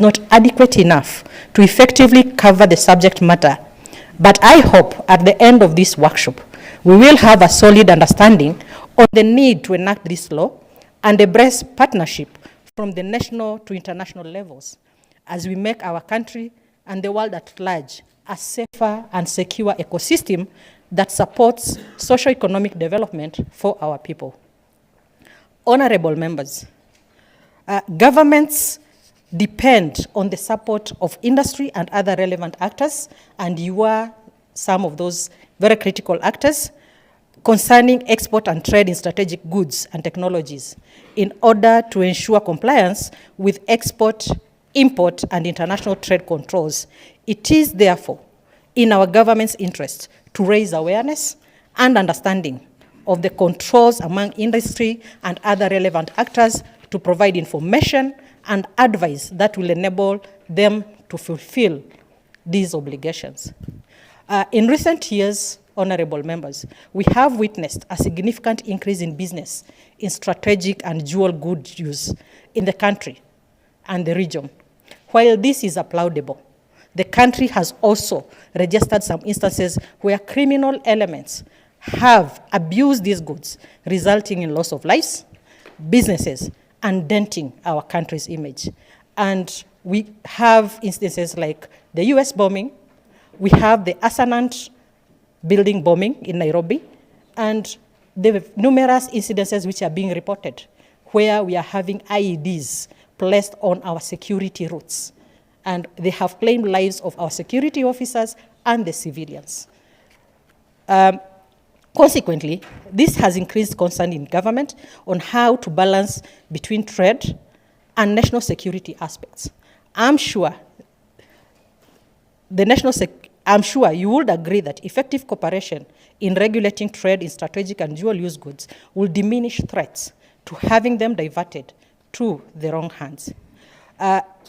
not adequate enough to effectively cover the subject matter. But I hope at the end of this workshop, we will have a solid understanding on the need to enact this law and embrace partnership from the national to international levels as we make our country and the world at large a safer and secure ecosystem that supports socio-economic development for our people. Honorable members, governments depend on the support of industry and other relevant actors, and you are some of those very critical actors concerning export and trade in strategic goods and technologies in order to ensure compliance with export, import, and international trade controls. It is therefore in our government's interest to raise awareness and understanding of the controls among industry and other relevant actors to provide information and advice that will enable them to fulfill these obligations. In recent years, honorable members, we have witnessed a significant increase in business in strategic and dual good use in the country and the region. While this is applaudable, the country has also registered some instances where criminal elements have abused these goods, resulting in loss of lives, businesses, and denting our country's image. And we have instances like the US bombing, we have the Asanant building bombing in Nairobi, and the numerous incidences which are being reported where we are having IEDs placed on our security routes. And they have claimed lives of our security officers and the civilians. Consequently, this has increased concern in government on how to balance between trade and national security aspects. I'm sure you would agree that effective cooperation in regulating trade in strategic and dual-use goods will diminish threats to having them diverted to the wrong hands.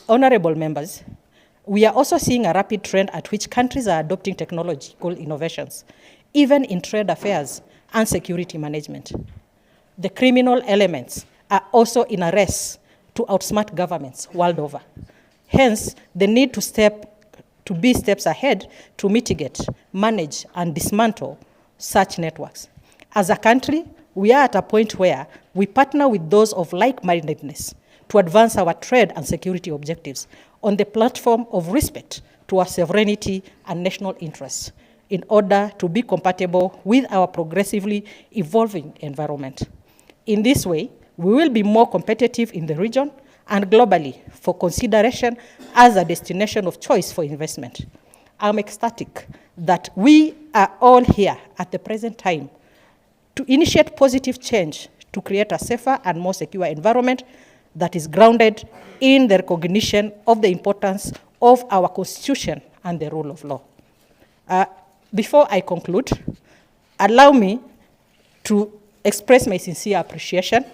Honorable members, we are also seeing a rapid trend at which countries are adopting technological innovations, even in trade affairs and security management. The criminal elements are also in a race to outsmart governments world over. Hence, the need to be steps ahead to mitigate, manage, and dismantle such networks. As a country, we are at a point where we partner with those of like-mindedness to advance our trade and security objectives on the platform of respect to our sovereignty and national interests in order to be compatible with our progressively evolving environment. In this way, we will be more competitive in the region and globally for consideration as a destination of choice for investment. I'm ecstatic that we are all here at the present time to initiate positive change to create a safer and more secure environment that is grounded in the recognition of the importance of our Constitution and the rule of law. Before I conclude, allow me to express my sincere appreciation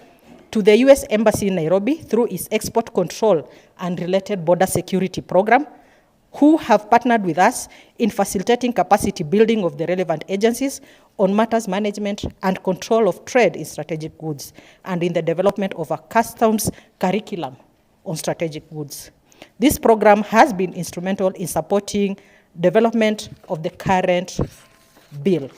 to the U.S. Embassy in Nairobi through its export control and related border security program, who have partnered with us in facilitating capacity building of the relevant agencies on matters management and control of trade in strategic goods and in the development of a customs curriculum on strategic goods. This program has been instrumental in supporting development of the current bill.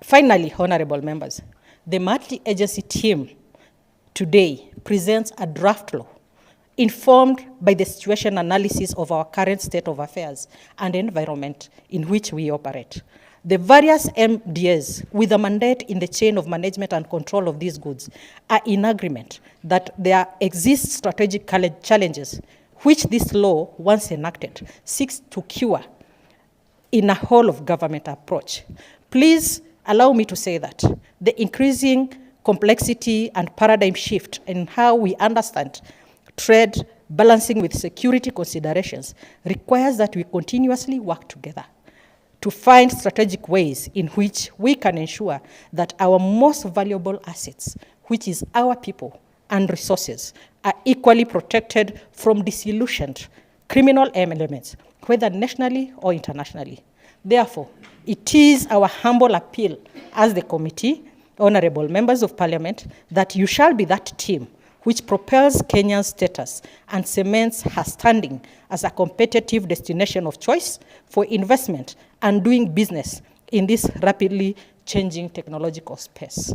Finally, honorable members, the multi-agency team today presents a draft law informed by the situation analysis of our current state of affairs and environment in which we operate. The various MDAs with a mandate in the chain of management and control of these goods are in agreement that there exist strategic challenges which this law, once enacted, seeks to cure in a whole-of-government approach. Please allow me to say that the increasing complexity and paradigm shift in how we understand trade balancing with security considerations requires that we continuously work together to find strategic ways in which we can ensure that our most valuable assets, which is our people and resources, are equally protected from disillusioned criminal elements, whether nationally or internationally. Therefore, it is our humble appeal as the committee, honorable members of parliament, that you shall be that team which propels Kenya's status and cements her standing as a competitive destination of choice for investment and doing business in this rapidly changing technological space.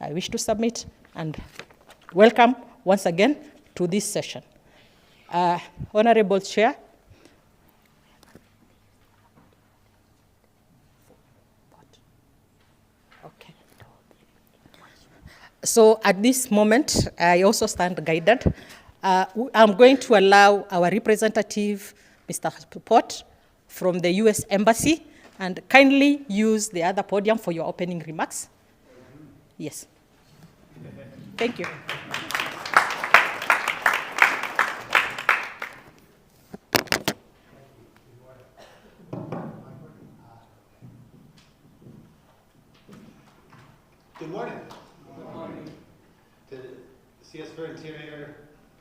I wish to submit and welcome once again to this session. Honorable Chair, so at this moment, I also stand guided. I'm going to allow our representative, Mr. Port, from the US Embassy, and kindly use the other podium for your opening remarks. Yes. Thank you. Good morning. Good morning. To CS for Interior,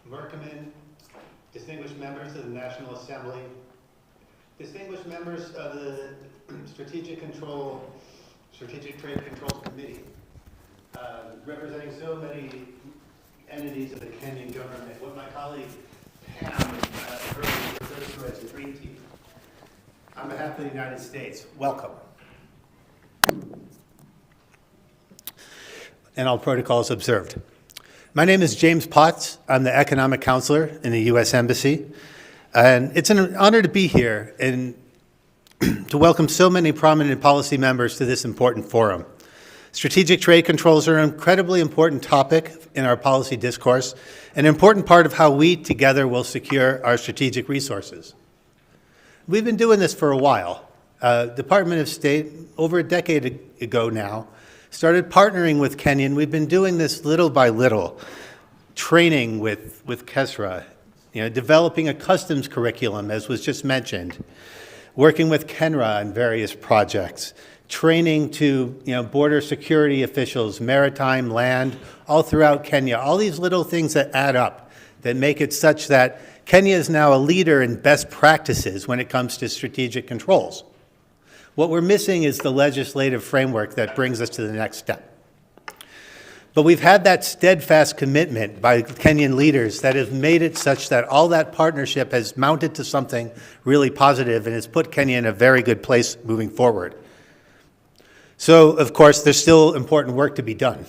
Merkerman, distinguished members of the National Assembly, distinguished members of the Strategic Trade Controls Committee, representing so many entities of the Kenyan government, what my colleague Pam earlier referred to as the Dream Team. On behalf of the United States, welcome. And all protocols observed. My name is James Potts. I'm the Economic Counselor in the U.S. Embassy. And it's an honor to be here and to welcome so many prominent policy members to this important forum. Strategic trade controls are an incredibly important topic in our policy discourse, an important part of how we together will secure our strategic resources. We've been doing this for a while. Department of State, over a decade ago now, started partnering with Kenya, and we've been doing this little by little, training with KESRA, developing a customs curriculum, as was just mentioned, working with KENRA on various projects, training to border security officials, maritime, land, all throughout Kenya, all these little things that add up, that make it such that Kenya is now a leader in best practices when it comes to strategic controls. What we're missing is the legislative framework that brings us to the next step. But we've had that steadfast commitment by Kenyan leaders that have made it such that all that partnership has mounted to something really positive and has put Kenya in a very good place moving forward. So, of course, there's still important work to be done.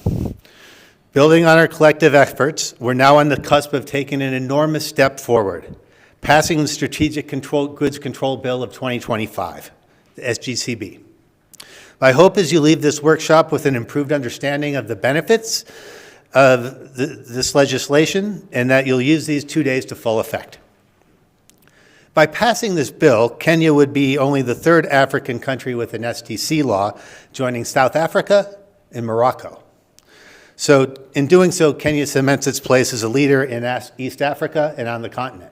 Building on our collective efforts, we're now on the cusp of taking an enormous step forward, passing the Strategic Goods Control Bill of 2025. The SGCB. My hope is you leave this workshop with an improved understanding of the benefits of this legislation and that you'll use these 2 days to full effect. By passing this bill, Kenya would be only the third African country with an STC law, joining South Africa and Morocco. So in doing so, Kenya cements its place as a leader in East Africa and on the continent.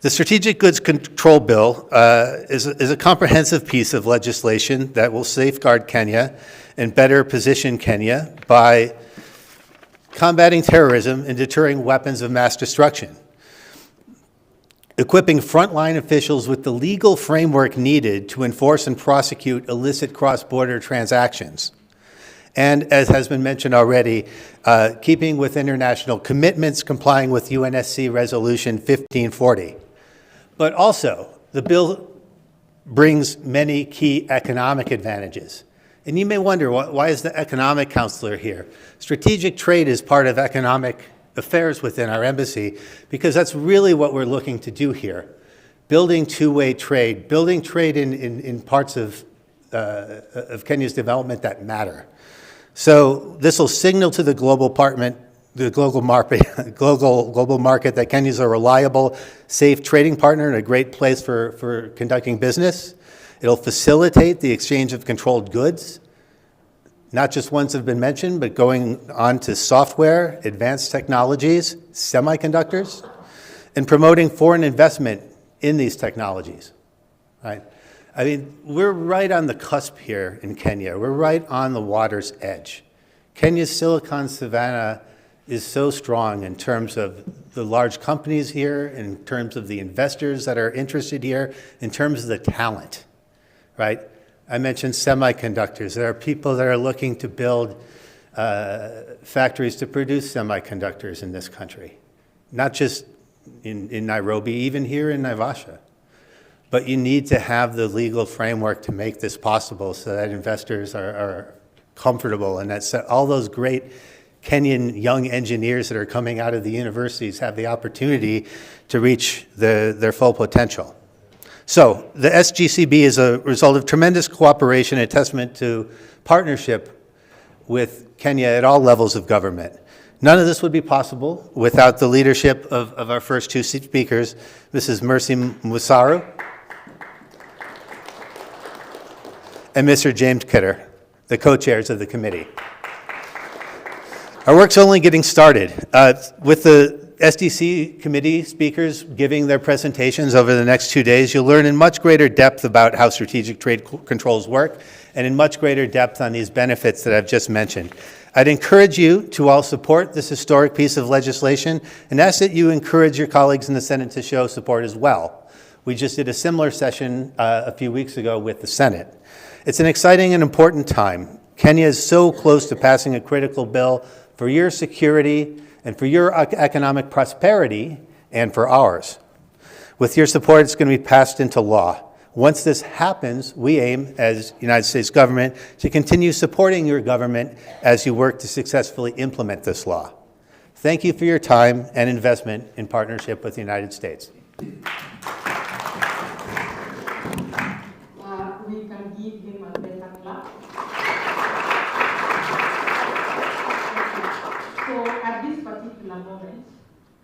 The Strategic Goods Control Bill is a comprehensive piece of legislation that will safeguard Kenya and better position Kenya by combating terrorism and deterring weapons of mass destruction, equipping frontline officials with the legal framework needed to enforce and prosecute illicit cross-border transactions, and, as has been mentioned already, keeping with international commitments, complying with UNSC Resolution 1540. But also, the bill brings many key economic advantages. And you may wonder, why is the economic counselor here? Strategic trade is part of economic affairs within our embassy, because that's really what we're looking to do here. Building two-way trade, building trade in parts of Kenya's development that matter. So this will signal to the global market that Kenya is a reliable, safe trading partner and a great place for conducting business. It'll facilitate the exchange of controlled goods, not just ones that have been mentioned, but going on to software, advanced technologies, semiconductors, and promoting foreign investment in these technologies, right? I mean, we're right on the cusp here in Kenya. We're right on the water's edge. Kenya's Silicon Savannah is so strong in terms of the large companies here, in terms of the investors that are interested here, in terms of the talent, right? I mentioned semiconductors. There are people that are looking to build factories to produce semiconductors in this country, not just in Nairobi, even here in Naivasha. But you need to have the legal framework to make this possible so that investors are comfortable and that all those great Kenyan young engineers that are coming out of the universities have the opportunity to reach their full potential. So the SGCB is a result of tremendous cooperation and a testament to partnership with Kenya at all levels of government. None of this would be possible without the leadership of our first two speakers, Mrs. Mercy Musaru and Mr. James Kidder, the co-chairs of the committee. Our work's only getting started. With the SDC committee speakers giving their presentations over the next 2 days, you'll learn in much greater depth about how strategic trade controls work and in much greater depth on these benefits that I've just mentioned. I'd encourage you to all support this historic piece of legislation and ask that you encourage your colleagues in the Senate to show support as well. We just did a similar session a few weeks ago with the Senate. It's an exciting and important time. Kenya is so close to passing a critical bill for your security and for your economic prosperity and for ours. With your support, it's going to be passed into law. Once this happens, we aim, as United States government, to continue supporting your government as you work to successfully implement this law. Thank you for your time and investment in partnership with the United States. We can give him a better clap. So at this particular moment,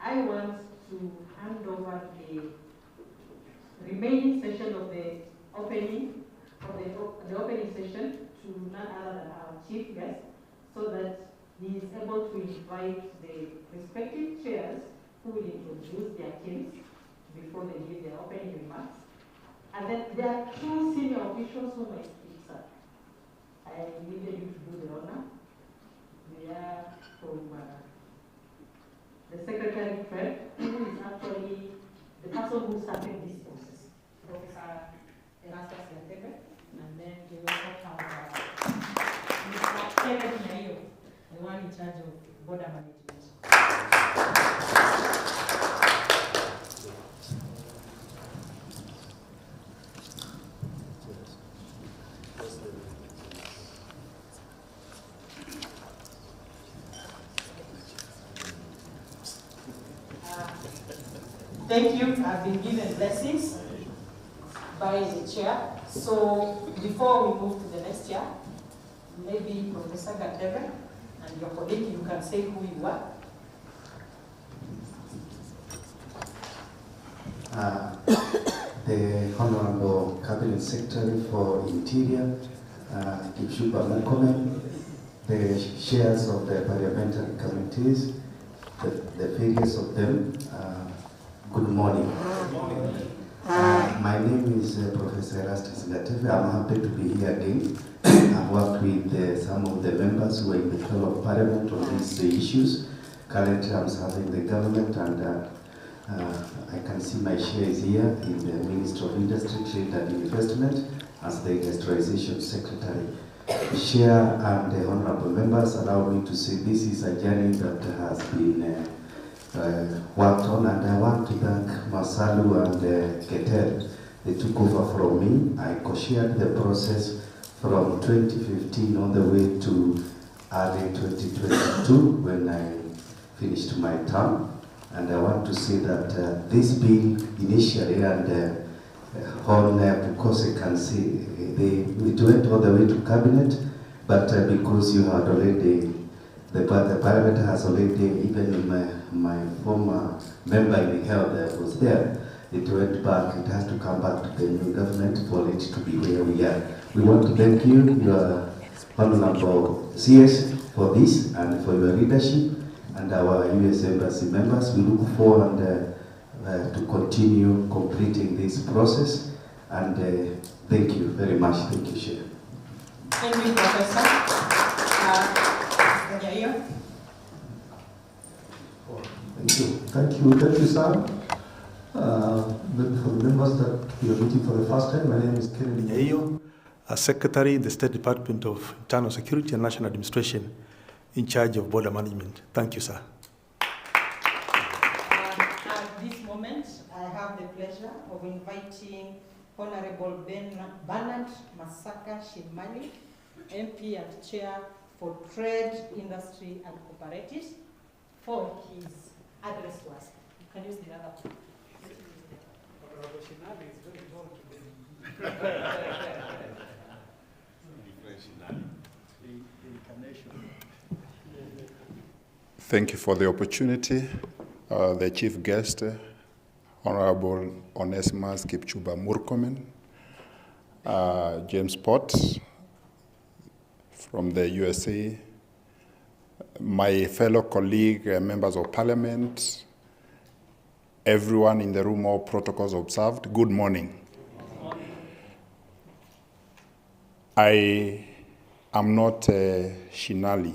I want to hand over the remaining session of the opening session to none other than our chief guest, so that he is able to invite the respective chairs who will introduce their teams before they give their opening remarks. And then there are two senior officials who may speak, sir. I needed you to do the honor. They are from the Secretary of Trade, who is actually the person who started this process, Professor Erastus Yantebe, and then they also have Mr. Kevin Nyayo, the one in charge of border management. Thank you. I've been given blessings by the chair. So before we move to the next chair, maybe Professor Gatebe and your colleague, you can say who you are. The Honorable Cabinet Secretary for Interior, Kipchumba Murkomen, the chairs of the parliamentary committees, the various of them, good morning. My name is Professor Erastus Gateve. I'm happy to be here again. I've worked with some of the members who are in the Fellow of Parliament on these issues. Currently, I'm serving the government, and I can see my shares here in the Ministry of Industry, Trade and Investment as the Industrialization Secretary. Chair and the honorable members, allow me to say this is a journey that has been worked on, and I want to thank Masalu and Keter. They took over from me. I co-chaired the process from 2015 all the way to early 2022 when I finished my term. And I want to say that this bill initially, and on because I can see, it went all the way to cabinet, but because you had already, the parliament has already, even my former member in the health was there, it went back, it has to come back to the new government for it to be where we are. We want to thank you, your Honorable CS, for this and for your leadership, and our US Embassy members. We look forward to continue completing this process, and thank you very much. Thank you, Chair. Thank you, Professor. Thank you, sir. For the members that we are meeting for the first time, my name is Kennedy Nyayo, Secretary in the State Department of Internal Security and National Administration. in charge of border management. Thank you, sir. At this moment, I have the pleasure of inviting Honorable Bernard Masaka Shimali, MP and Chair for Trade, Industry and Cooperatives, for his address to us. You can use the other one. Thank you for the opportunity. The chief guest, Honorable Onesimus Kipchumba Murkomen, James Potts from the USA, my fellow colleague, members of parliament, everyone in the room, all protocols observed, good morning. I am not Shinali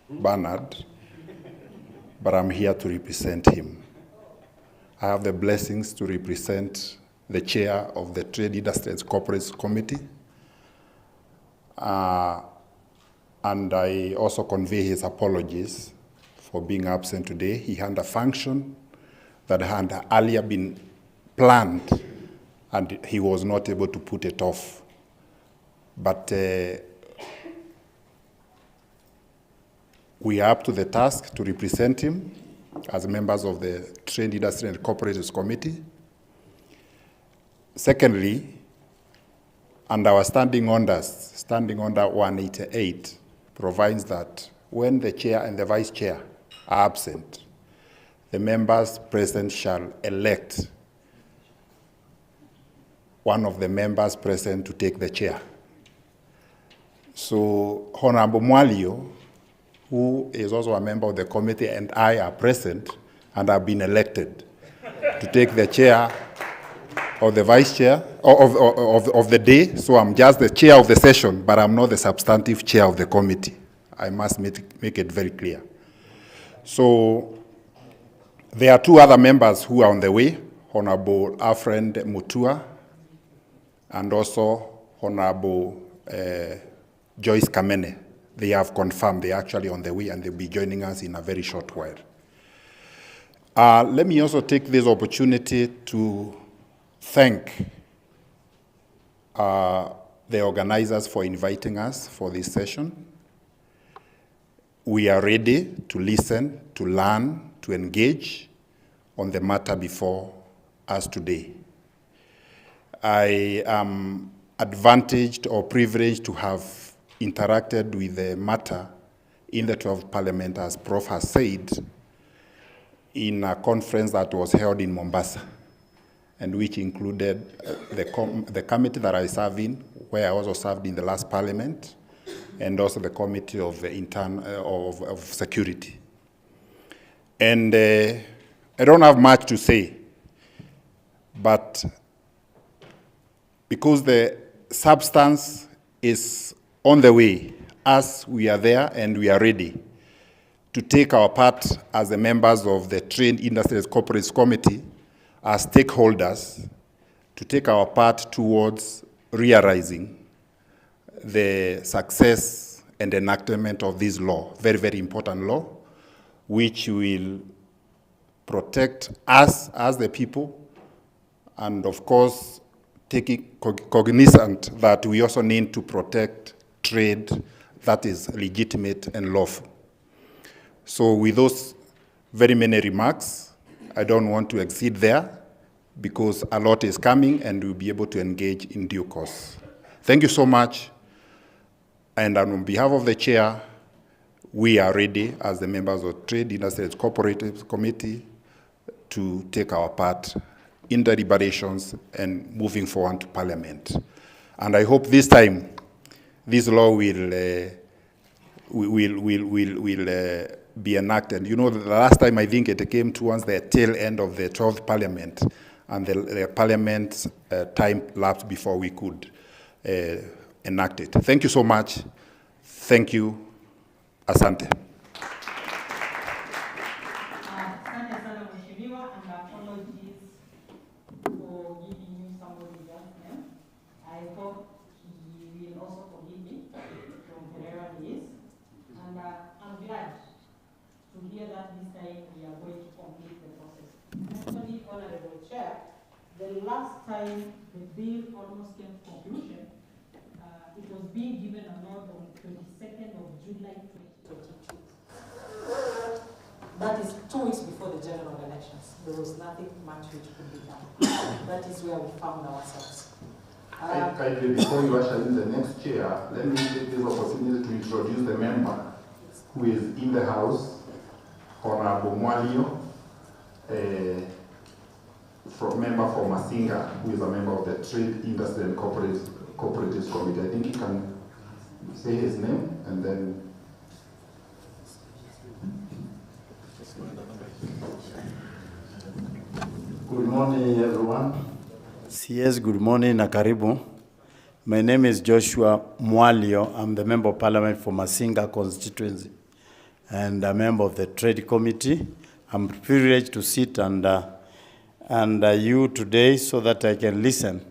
Bernard, but I'm here to represent him. I have the blessings to represent the chair of the Trade, Industry and Corporates Committee. And I also convey his apologies for being absent today. He had a function that had earlier been planned, and he was not able to put it off. But we are up to the task to represent him as members of the Trade, Industry and Cooperatives Committee. Secondly, under our standing orders, Standing Order 188 provides that when the chair and the vice chair are absent, the members present shall elect one of the members present to take the chair. So Honorable Mwalio, who is also a member of the committee, and I are present and have been elected to take the chair or the vice chair of the day. So I'm just the chair of the session, but I'm not the substantive chair of the committee. I must make it very clear. So there are two other members who are on the way, Honorable Afrend Mutua and also Honorable Joyce Kamene. They have confirmed they're actually on the way and they'll be joining us in a very short while. Let me also take this opportunity to thank the organizers for inviting us for this session. We are ready to listen, to learn, to engage on the matter before us today. I am advantaged or privileged to have interacted with the matter in the 12th Parliament, as Prof has said, in a conference that was held in Mombasa, and which included the committee that I serve in, where I also served in the last Parliament, and also the Committee of of Security. And I don't have much to say, but because the substance is on the way, as we are there and we are ready to take our part as the members of the Trade, Industry and Corporates Committee, as stakeholders, to take our part towards realizing the success and enactment of this law, very, very important law, which will protect us as the people, and of course, taking cognizant that we also need to protect trade that is legitimate and lawful. So with those very many remarks, I don't want to exceed there because a lot is coming and we'll be able to engage in due course. Thank you so much. And on behalf of the chair, we are ready as the members of Trade, Industry and Cooperative Committee to take our part in the deliberations and moving forward to Parliament. And I hope this time this law will be enacted. You know, the last time I think it came towards the tail end of the 12th Parliament, and the Parliament's time lapsed before we could enact it. Thank you so much. Thank you. Asante. Asante sana Mheshimiwa, and apologies for giving you somebody's last name. I hope he will also forgive me from wherever he is. And I'm glad the last time the bill almost came to conclusion, it was being given a nod on 22nd of July 2022. That is 2 weeks before the general elections. There was nothing much which could be done. That is where we found ourselves. Kindly, before you usher in the next chair, let me take this opportunity to introduce the member who is in the House, Honorable Mwalio, member for Masinga, who is a member of the Trade, Industry and Cooperatives Committee. I think he can say his name and then. Good morning, everyone. Yes, good morning, Nakaribu. My name is Joshua Mwalio. I'm the Member of Parliament for Masinga constituency and a member of the Trade Committee. I'm privileged to sit under you today so that I can listen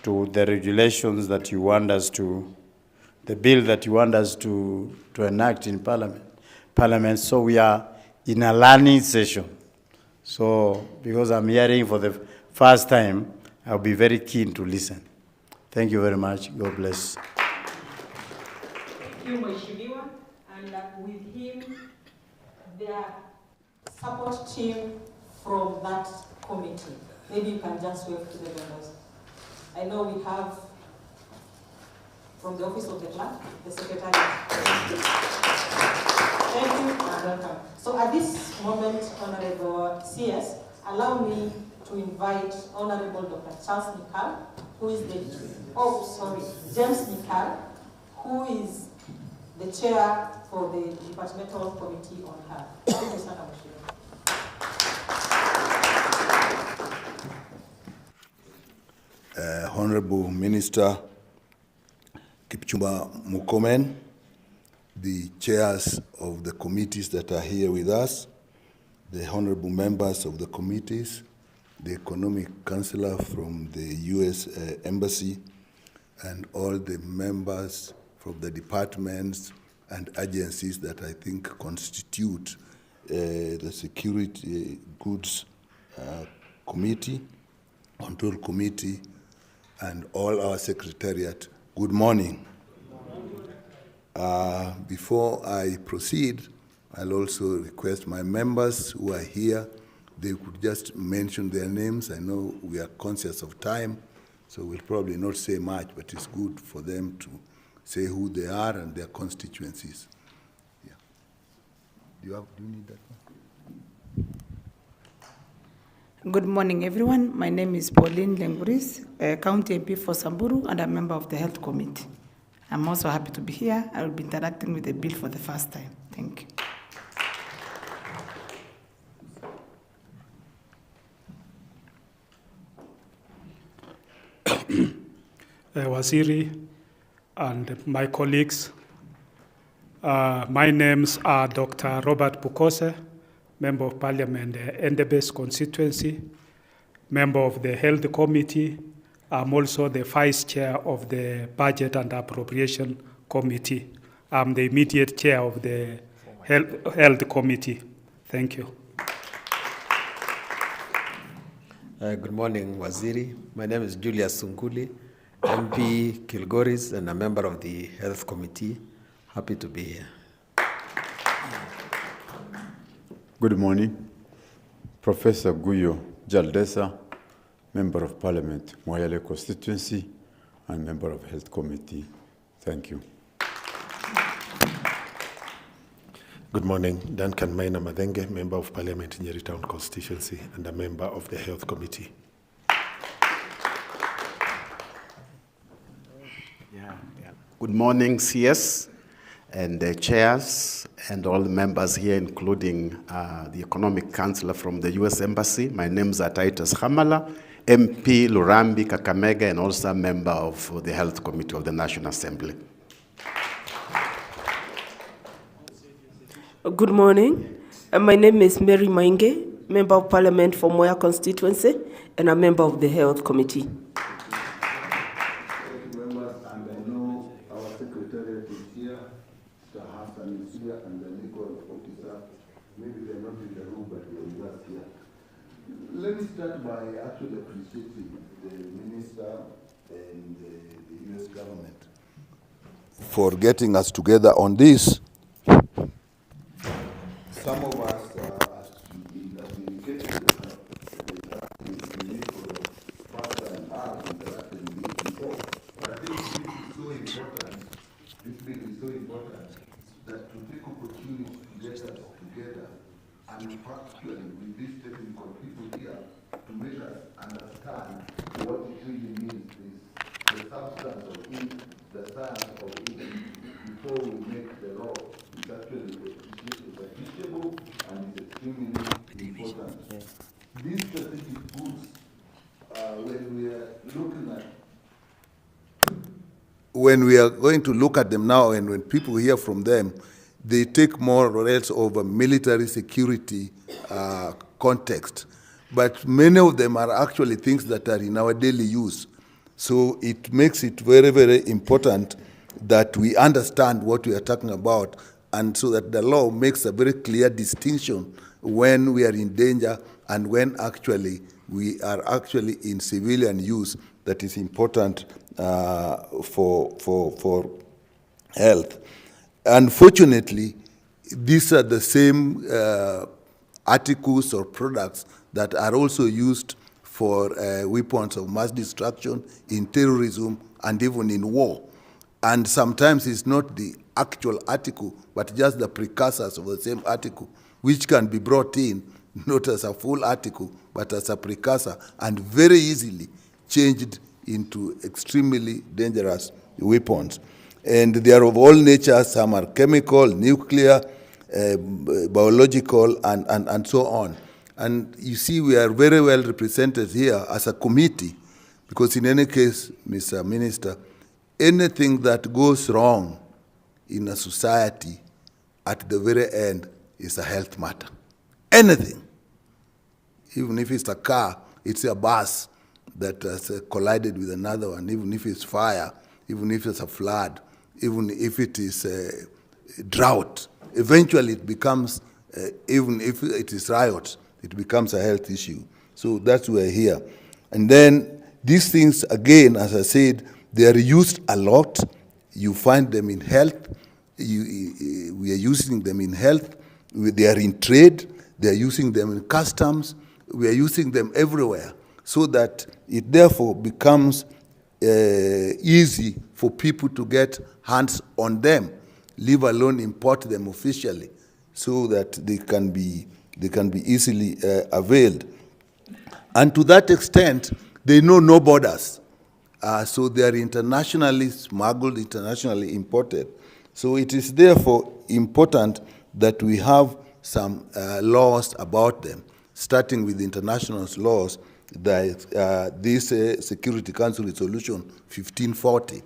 to the regulations that you want us to, the bill that you want us to enact in Parliament. So we are in a learning session. So because I'm hearing for the first time, I'll be very keen to listen. Thank you very much. God bless. Thank you, Mheshimiwa. And with him, their support team from that committee. Maybe you can just wave to the members. I know we have from the Office of the Clerk, the Secretary. Thank you and welcome. So at this moment, Honorable CS, allow me to invite Honorable Dr. Charles Nikal, who is James Nikal, who is the chair for the Departmental Committee on Health. Thank you, Sana Mheshimiwa. Honorable Minister Kipchumba Murkomen, the chairs of the committees that are here with us, the honorable members of the committees, the economic counselor from the U.S. Embassy, and all the members from the departments and agencies that I think constitute the Security Goods Committee, Control Committee, and all our secretariat. Good morning. Before I proceed, I'll also request my members who are here, they could just mention their names. I know we are conscious of time, so we'll probably not say much, but it's good for them to say who they are and their constituencies. Yeah. Do you need that one? Good morning, everyone. My name is Pauline Lenguris, County MP for Samburu and a member of the Health Committee. I'm also happy to be here. I will be interacting with the bill for the first time. Thank you. Waziri and my colleagues. My names are Dr. Robert Bukose, Member of Parliament, Endebess constituency, member of the Health Committee. I'm also the Vice Chair of the Budget and Appropriation Committee. I'm the immediate chair of the Health Committee. Thank you. Good morning, Waziri. My name is Julius Sunguli, MP Kilgoris, and a member of the Health Committee. Happy to be here. Good morning. Professor Guyo Jaldesa, Member of Parliament, Moyale constituency, and member of Health Committee. Thank you. Good morning. Duncan Maina Madenge, Member of Parliament, Nyeri Town constituency, and a member of the Health Committee. Good morning, CS, and the chairs, and all the members here, including the Economic Counselor from the U.S. Embassy. My name is Titus Hamala, MP Lurambi Kakamega, and also a member of the Health Committee of the National Assembly. Good morning. My name is Mary Mainge, Member of Parliament for Moya constituency, and a member of the Health Committee. And the legal officer, maybe they're not in the room, but they're just here. Let me start by actually appreciating the minister and the U.S. government for getting us together on this. Some of us, as we indicated, but I think this bill is so important that to take opportunity to get us together and practically with these technical people here to make us understand what it really means, the substance of it, the science of it, before we make the law. It's actually appreciable and it's extremely important. These strategic goods, when we are looking at when we are going to look at them now and when people hear from them, they take more or less of a military security context. But many of them are actually things that are in our daily use. So it makes it very, very important that we understand what we are talking about, and so that the law makes a very clear distinction when we are in danger and when actually we are actually in civilian use that is important for health. Unfortunately, these are the same articles or products that are also used for weapons of mass destruction, in terrorism, and even in war. And sometimes it's not the actual article, but just the precursors of the same article, which can be brought in, not as a full article, but as a precursor, and very easily changed into extremely dangerous weapons. And they are of all natures. Some are chemical, nuclear, biological, and so on. And you see, we are very well represented here as a committee, because in any case, Mr. Minister, anything that goes wrong in a society at the very end is a health matter. Anything. Even if it's a car, it's a bus that has collided with another one, even if it's fire, even if it's a flood, even if it is a drought, eventually it becomes, even if it is riot, it becomes a health issue. So that's why we're here. And then these things, again, as I said, they are used a lot. You find them in health. We are using them in health. They are in trade. They are using them in customs. We are using them everywhere, so that it therefore becomes easy for people to get hands on them, leave alone import them officially, so that they can be easily availed. And to that extent, they know no borders. So they are internationally smuggled, internationally imported. So it is therefore important that we have some laws about them, starting with international laws, this Security Council Resolution 1540.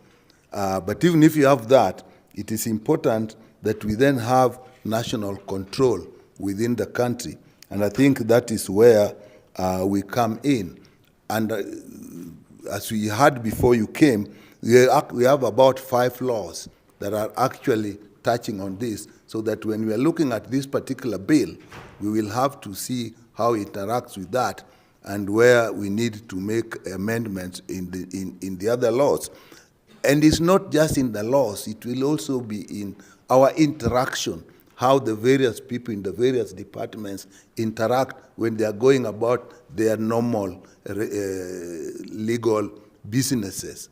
But even if you have that, it is important that we then have national control within the country. And I think that is where we come in. And as we had before you came, we have about 5 laws that are actually touching on this, so that when we are looking at this particular bill, we will have to see how it interacts with that and where we need to make amendments in the other laws. And it's not just in the laws, it will also be in our interaction, how the various people in the various departments interact when they are going about their normal legal businesses.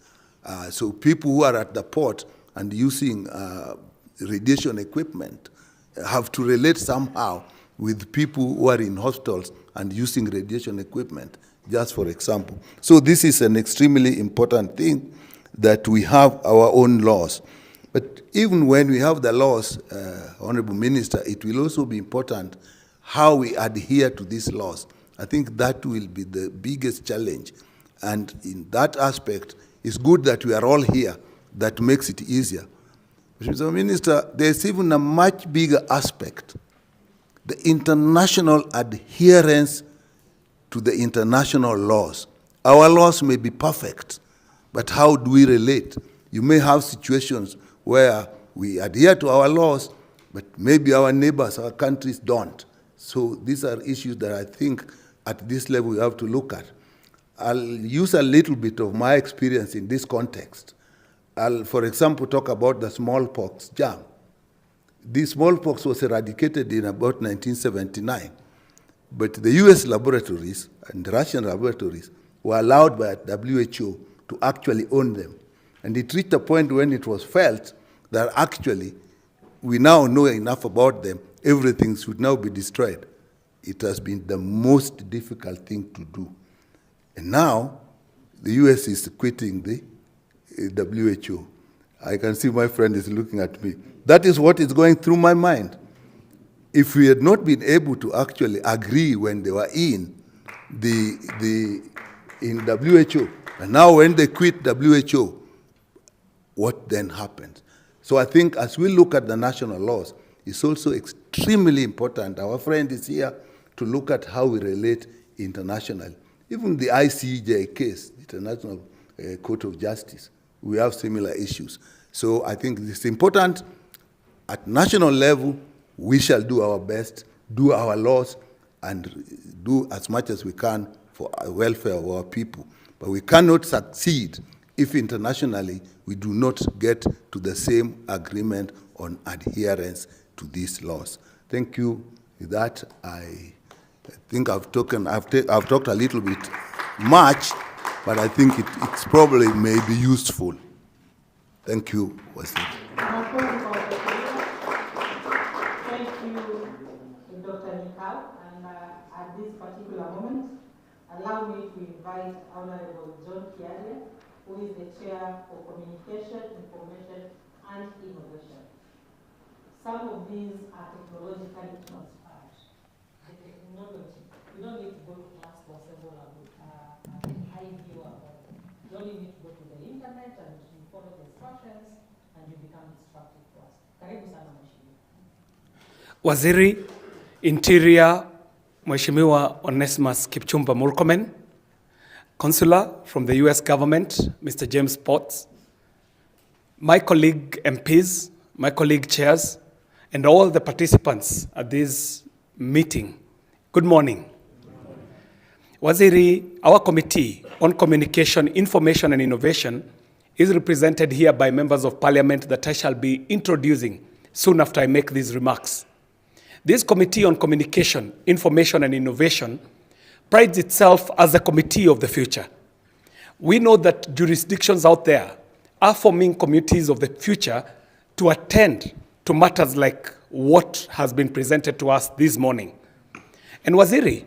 So people who are at the port and using radiation equipment have to relate somehow with people who are in hospitals and using radiation equipment, just for example. So this is an extremely important thing, that we have our own laws. But even when we have the laws, Honorable Minister, it will also be important how we adhere to these laws. I think that will be the biggest challenge. And in that aspect, it's good that we are all here. That makes it easier. Mr. Minister, there's even a much bigger aspect. The international adherence to the international laws. Our laws may be perfect, but how do we relate? You may have situations where we adhere to our laws, but maybe our neighbors, our countries don't. So these are issues that I think at this level we have to look at. I'll use a little bit of my experience in this context. I'll, for example, talk about the smallpox germ. The smallpox was eradicated in about 1979, but the US laboratories and the Russian laboratories were allowed by WHO to actually own them. And it reached a point when it was felt that actually we now know enough about them, everything should now be destroyed. It has been the most difficult thing to do. And now the US is quitting the WHO. I can see my friend is looking at me. That is what is going through my mind. If we had not been able to actually agree when they were in WHO, and now when they quit WHO, what then happens? So I think as we look at the national laws, it's also extremely important. Our friend is here to look at how we relate internationally. Even the ICJ case, International Court of Justice, we have similar issues. So I think it's important at national level, we shall do our best, do our laws, and do as much as we can for the welfare of our people. But we cannot succeed if internationally we do not get to the same agreement on adherence to these laws. Thank you. With that, I think I've talked a little bit much, but I think it's probably may be useful. Thank you, Wasili. Thank you, Dr. Nikau. And at this particular moment, allow me to invite Honorable John Kiaria, who is the Chair for Communication, Information, and Innovation. Some of these are technologically transferred. The technology, you don't need to go to class for several an idea about it. You only need to go to the internet and you follow the instructions and you become instructive to us. Karibu sana Mheshimiwa. Waziri Interior Mheshimiwa Onesimus Kipchumba Murkomen, Consular from the US government, Mr. James Potts, my colleague MPs, my colleague chairs, and all the participants at this meeting, good morning. Waziri, our Committee on Communication, Information and Innovation is represented here by members of Parliament that I shall be introducing soon after I make these remarks. This Committee on Communication, Information and Innovation prides itself as a committee of the future. We know that jurisdictions out there are forming committees of the future to attend to matters like what has been presented to us this morning. And Waziri,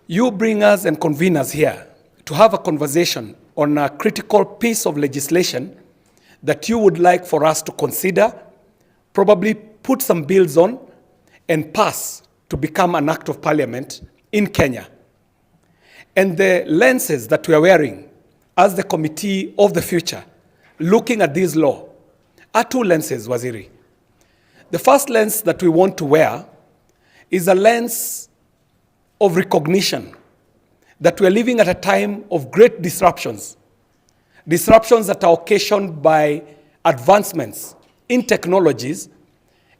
you bring us and convene us here to have a conversation on a critical piece of legislation that you would like for us to consider, probably put some bills on, and pass to become an act of parliament in Kenya. And the lenses that we are wearing as the committee of the future, looking at this law, are two lenses, Waziri. The first lens that we want to wear is a lens of recognition that we are living at a time of great disruptions. Disruptions that are occasioned by advancements in technologies,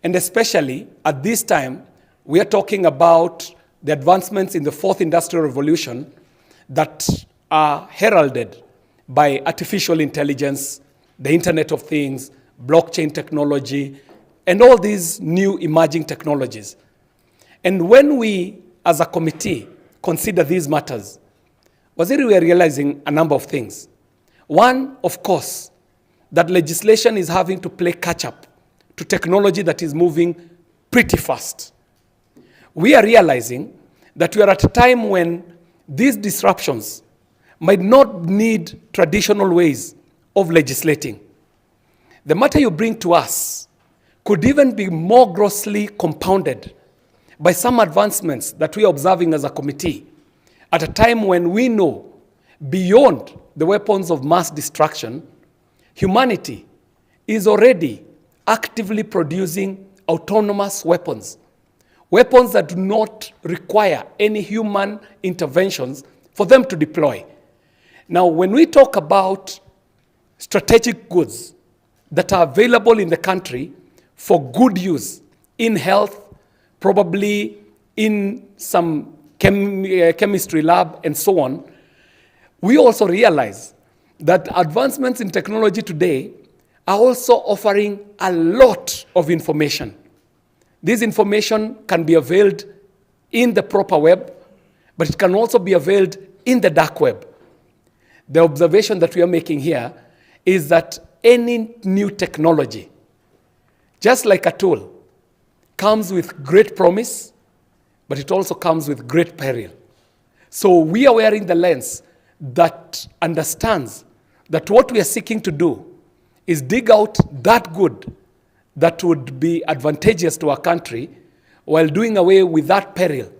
and especially at this time, we are talking about the advancements in the fourth industrial revolution that are heralded by artificial intelligence, the Internet of Things, blockchain technology, and all these new emerging technologies. And when we, as a committee, consider these matters, Waziri, we are realizing a number of things. One, of course, that legislation is having to play catch-up to technology that is moving pretty fast. We are realizing that we are at a time when these disruptions might not need traditional ways of legislating. The matter you bring to us could even be more grossly compounded by some advancements that we are observing as a committee at a time when we know beyond the weapons of mass destruction, humanity is already actively producing autonomous weapons. Weapons that do not require any human interventions for them to deploy. Now, when we talk about strategic goods that are available in the country for good use in health, probably in some chemistry lab, and so on, we also realize that advancements in technology today are also offering a lot of information. This information can be availed in the proper web, but it can also be availed in the dark web. The observation that we are making here is that any new technology, just like a tool, comes with great promise, but it also comes with great peril. So we are wearing the lens that understands that what we are seeking to do is dig out that good that would be advantageous to our country while doing away with that peril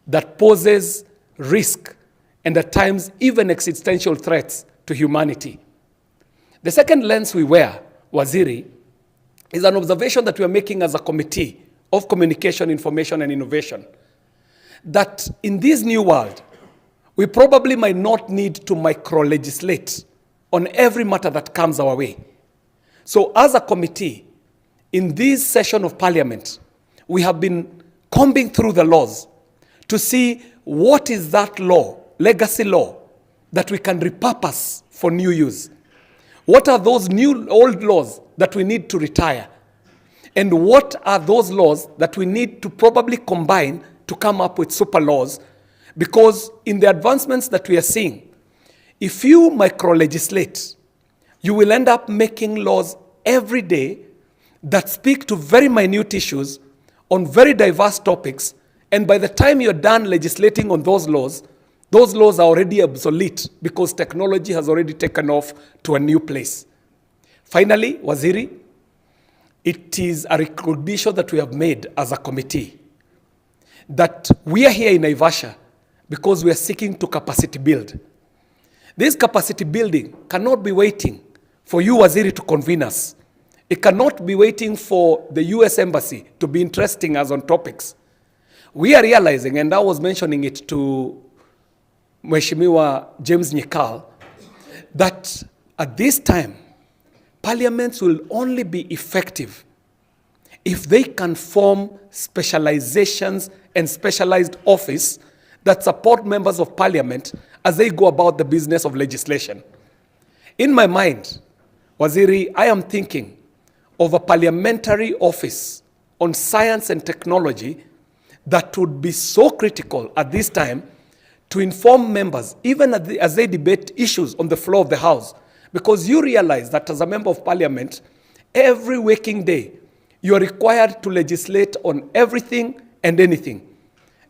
that poses risk and at times even existential threats to humanity. The second lens we wear, Waziri, is an observation that we are making as a committee of communication, information, and innovation, that in this new world, we probably might not need to micro-legislate on every matter that comes our way. So as a committee, in this session of Parliament, we have been combing through the laws to see what is that law, legacy law, that we can repurpose for new use. What are those new old laws that we need to retire? And what are those laws that we need to probably combine to come up with super laws? Because in the advancements that we are seeing, if you micro-legislate, you will end up making laws every day that speak to very minute issues on very diverse topics, and by the time you're done legislating on those laws are already obsolete because technology has already taken off to a new place. Finally, Waziri, it is a recognition that we have made as a committee that we are here in Naivasha because we are seeking to capacity build. This capacity building cannot be waiting for you, Waziri, to convene us. It cannot be waiting for the US Embassy to be interesting us on topics. We are realizing, and I was mentioning it to Mheshimiwa James Nyikal, that at this time, parliaments will only be effective if they can form specializations and specialized office that support members of parliament as they go about the business of legislation. In my mind, Waziri, I am thinking of a parliamentary office on science and technology that would be so critical at this time to inform members, even as they debate issues on the floor of the House. Because you realize that as a member of parliament, every waking day, you are required to legislate on everything and anything.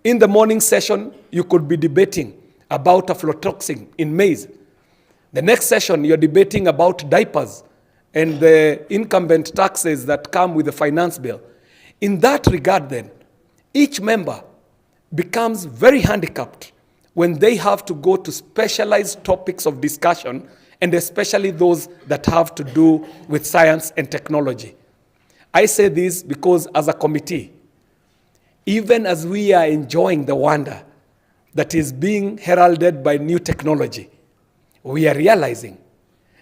In the morning session, you could be debating about aflatoxin in maize. The next session, you're debating about diapers and the incumbent taxes that come with the finance bill. In that regard then, each member becomes very handicapped when they have to go to specialized topics of discussion, and especially those that have to do with science and technology. I say this because as a committee, even as we are enjoying the wonder that is being heralded by new technology, we are realizing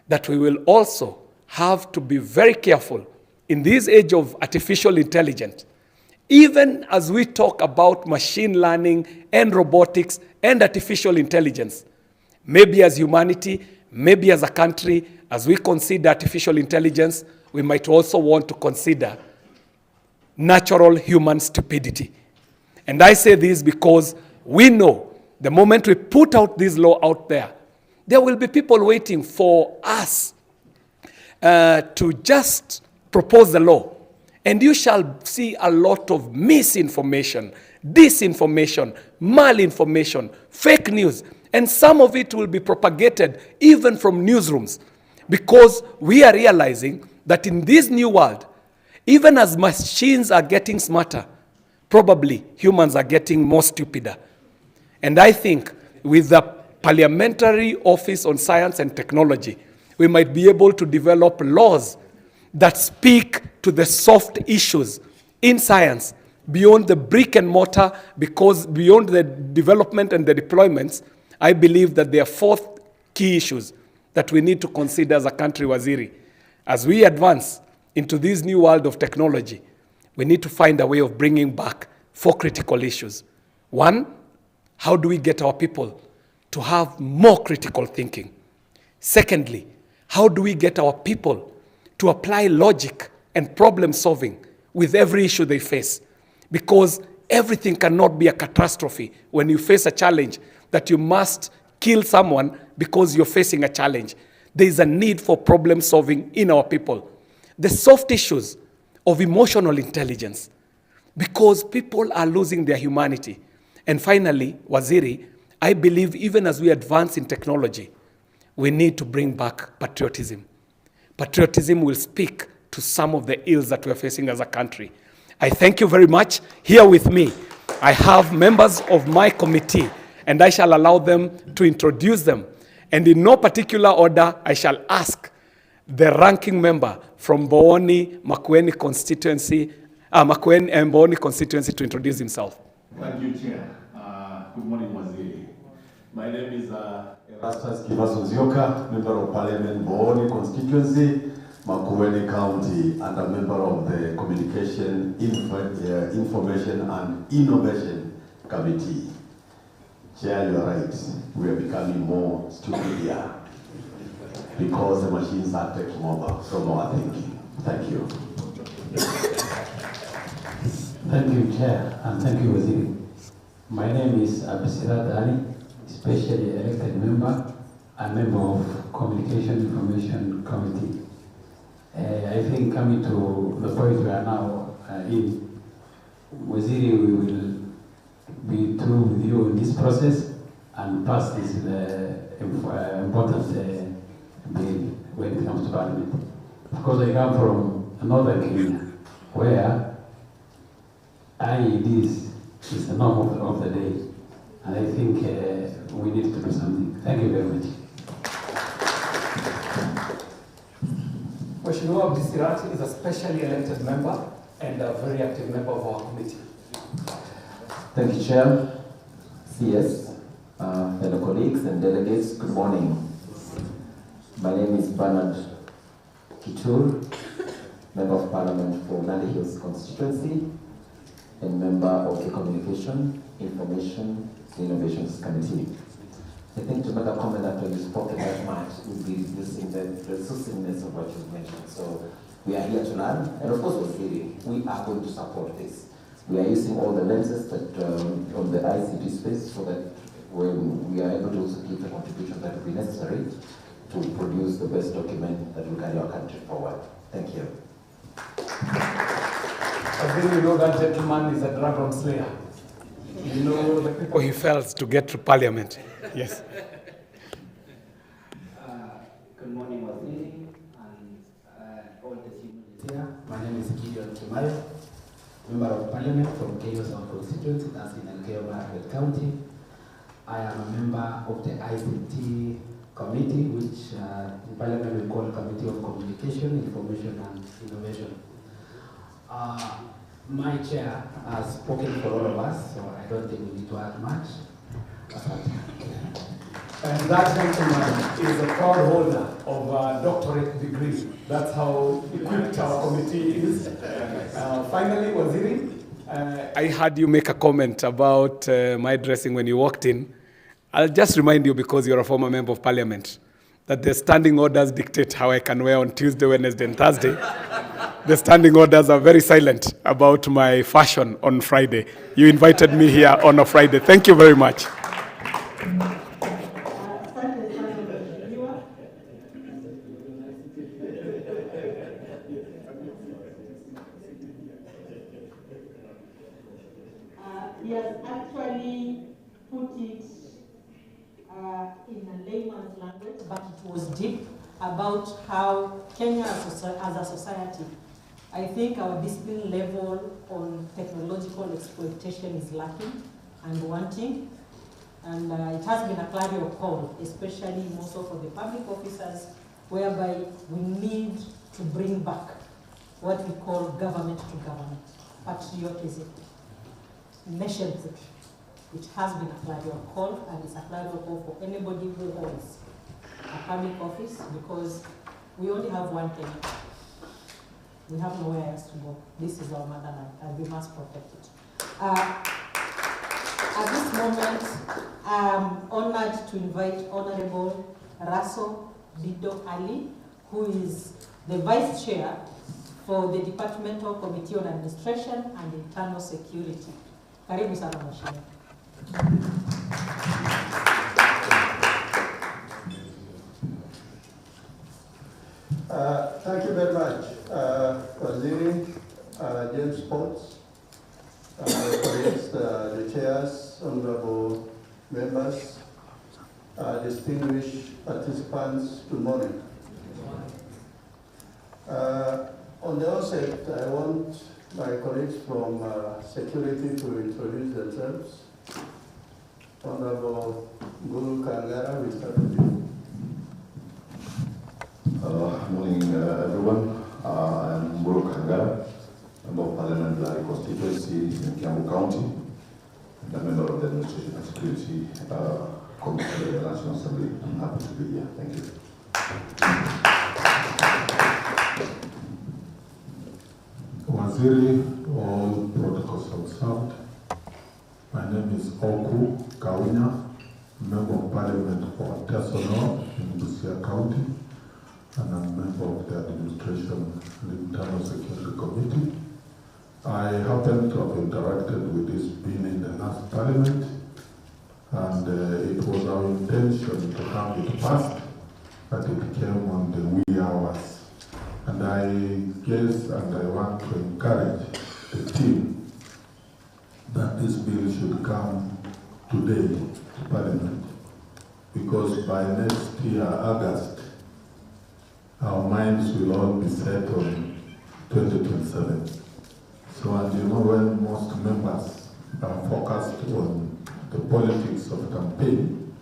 that we will also have to be very careful in this age of artificial intelligence. Even as we talk about machine learning and robotics and artificial intelligence, maybe as humanity, maybe as a country, as we consider artificial intelligence, we might also want to consider natural human stupidity. And I say this because we know the moment we put out this law out there, there will be people waiting for us to just propose the law. And you shall see a lot of misinformation, disinformation, malinformation, fake news. And some of it will be propagated even from newsrooms, because we are realizing that in this new world, even as machines are getting smarter, probably humans are getting more stupider. And I think with the Parliamentary Office on Science and Technology, we might be able to develop laws that speak to the soft issues in science beyond the brick and mortar, because beyond the development and the deployments, I believe that there are 4 key issues that we need to consider as a country, Waziri. As we advance into this new world of technology, we need to find a way of bringing back 4 critical issues. 1, How do we get our people to have more critical thinking? Secondly, how do we get our people to apply logic and problem solving with every issue they face? Because everything cannot be a catastrophe when you face a challenge that you must kill someone because you're facing a challenge. There is a need for problem solving in our people. The soft issues of emotional intelligence, because people are losing their humanity. And finally, Waziri, I believe even as we advance in technology, we need to bring back patriotism. Patriotism will speak to some of the ills that we're facing as a country. I thank you very much. Here with me, I have members of my committee, and I shall allow them to introduce them. And in no particular order, I shall ask the ranking member from Makueni constituency to introduce himself. Thank you, Chair. Good morning, Waziri. My name is Erastus Kivasozioka, Member of Parliament, Booni constituency, Makueni County, and a member of the Communication, Information and Innovation Committee. Chair, you are right. We are becoming more stupid here because the machines are taking over from our thinking. Thank you. Thank you, Chair, and thank you, Waziri. My name is Abisirat Ali, specially elected member, a member of Communication Information Committee. I think coming to the point we are now in, Waziri, we will be through with you in this process and pass this important bill when it comes to Parliament. Of course, I come from northern Kenya, where IEDs is the norm of the day, and I think we need to do something. Thank you very much. Mheshimiwa Abdisirati is a specially elected member and a very active member of our committee. Thank you, Chair. CS, fellow colleagues and delegates, good morning. My name is Bernard Kitur, Member of Parliament for Nandi Hills constituency and member of the Communication, Information, and Innovations Committee. I think to make a comment after you spoke about much would be using the succinctness of what you mentioned. So we are here to learn, and of course, we are going to support this. We are using all the lenses that on the ICT space so that when we are able to also give the contribution that will be necessary to produce the best document that will carry our country forward. Thank you. I think you know that gentleman is a dragon slayer. You know the people he fells to get to Parliament. Yes. Good morning, Waziri, and all the seniors here. My name is Gideon Kimayo, Member of Parliament from Keyo South constituency, that's in Elgeyo Marakwet County. I am a member of the ICT committee, which in Parliament we call Committee of Communication, Information and Innovation. My chair has spoken for all of us, so I don't think we need to add much. And that gentleman is a proud holder of a doctorate degree. That's how equipped our committee is. Finally, Waziri, I heard you make a comment about my dressing when you walked in. I'll just remind you, because you're a former member of Parliament, that the standing orders dictate how I can wear on Tuesday, Wednesday, and Thursday. The standing orders are very silent about my fashion on Friday. You invited me here on a Friday. Thank you very much. He has actually put it in a layman's language, but it was deep about how Kenya as a society, I think our discipline level on technological exploitation is lacking and wanting. And it has been a clarion call, especially more so for the public officers, whereby we need to bring back what we call government to government, patriotism, nationhood. It has been a clarion call, and it's a clarion call for anybody who holds a public office, because we only have one Kenya. We have nowhere else to go. This is our motherland, and we must protect it. At this moment, I'm honored to invite Honorable Raso Bido Ali, who is the Vice Chair for the Departmental Committee on Administration and Internal Security. Karibu sana mheshimiwa. Thank you very much, Waziri, James Potts, colleagues, the chairs, honorable members, distinguished participants, good morning. On the outset, I want my colleagues from security to introduce themselves. Honorable Guru Kangara, we start with you. Morning, everyone. I'm Guru Kangara, member of Parliament, Lari constituency in Kiambu County, and a member of the Administration and Security Committee of the National Assembly. I'm happy to be here. Thank you. Waziri, all protocols observed. My name is Oku Kawinya, member of Parliament for Tesono in Busia County, and I'm a member of the Administration and Internal Security Committee. I happen to have interacted with this bill in the last Parliament, and it was our intention to have it passed, but it came on the wee hours. And I guess, and I want to encourage the team that this bill should come today to Parliament, because by next year, August, our minds will all be set on 2027. So, and you know, when most members are focused on the politics of campaign,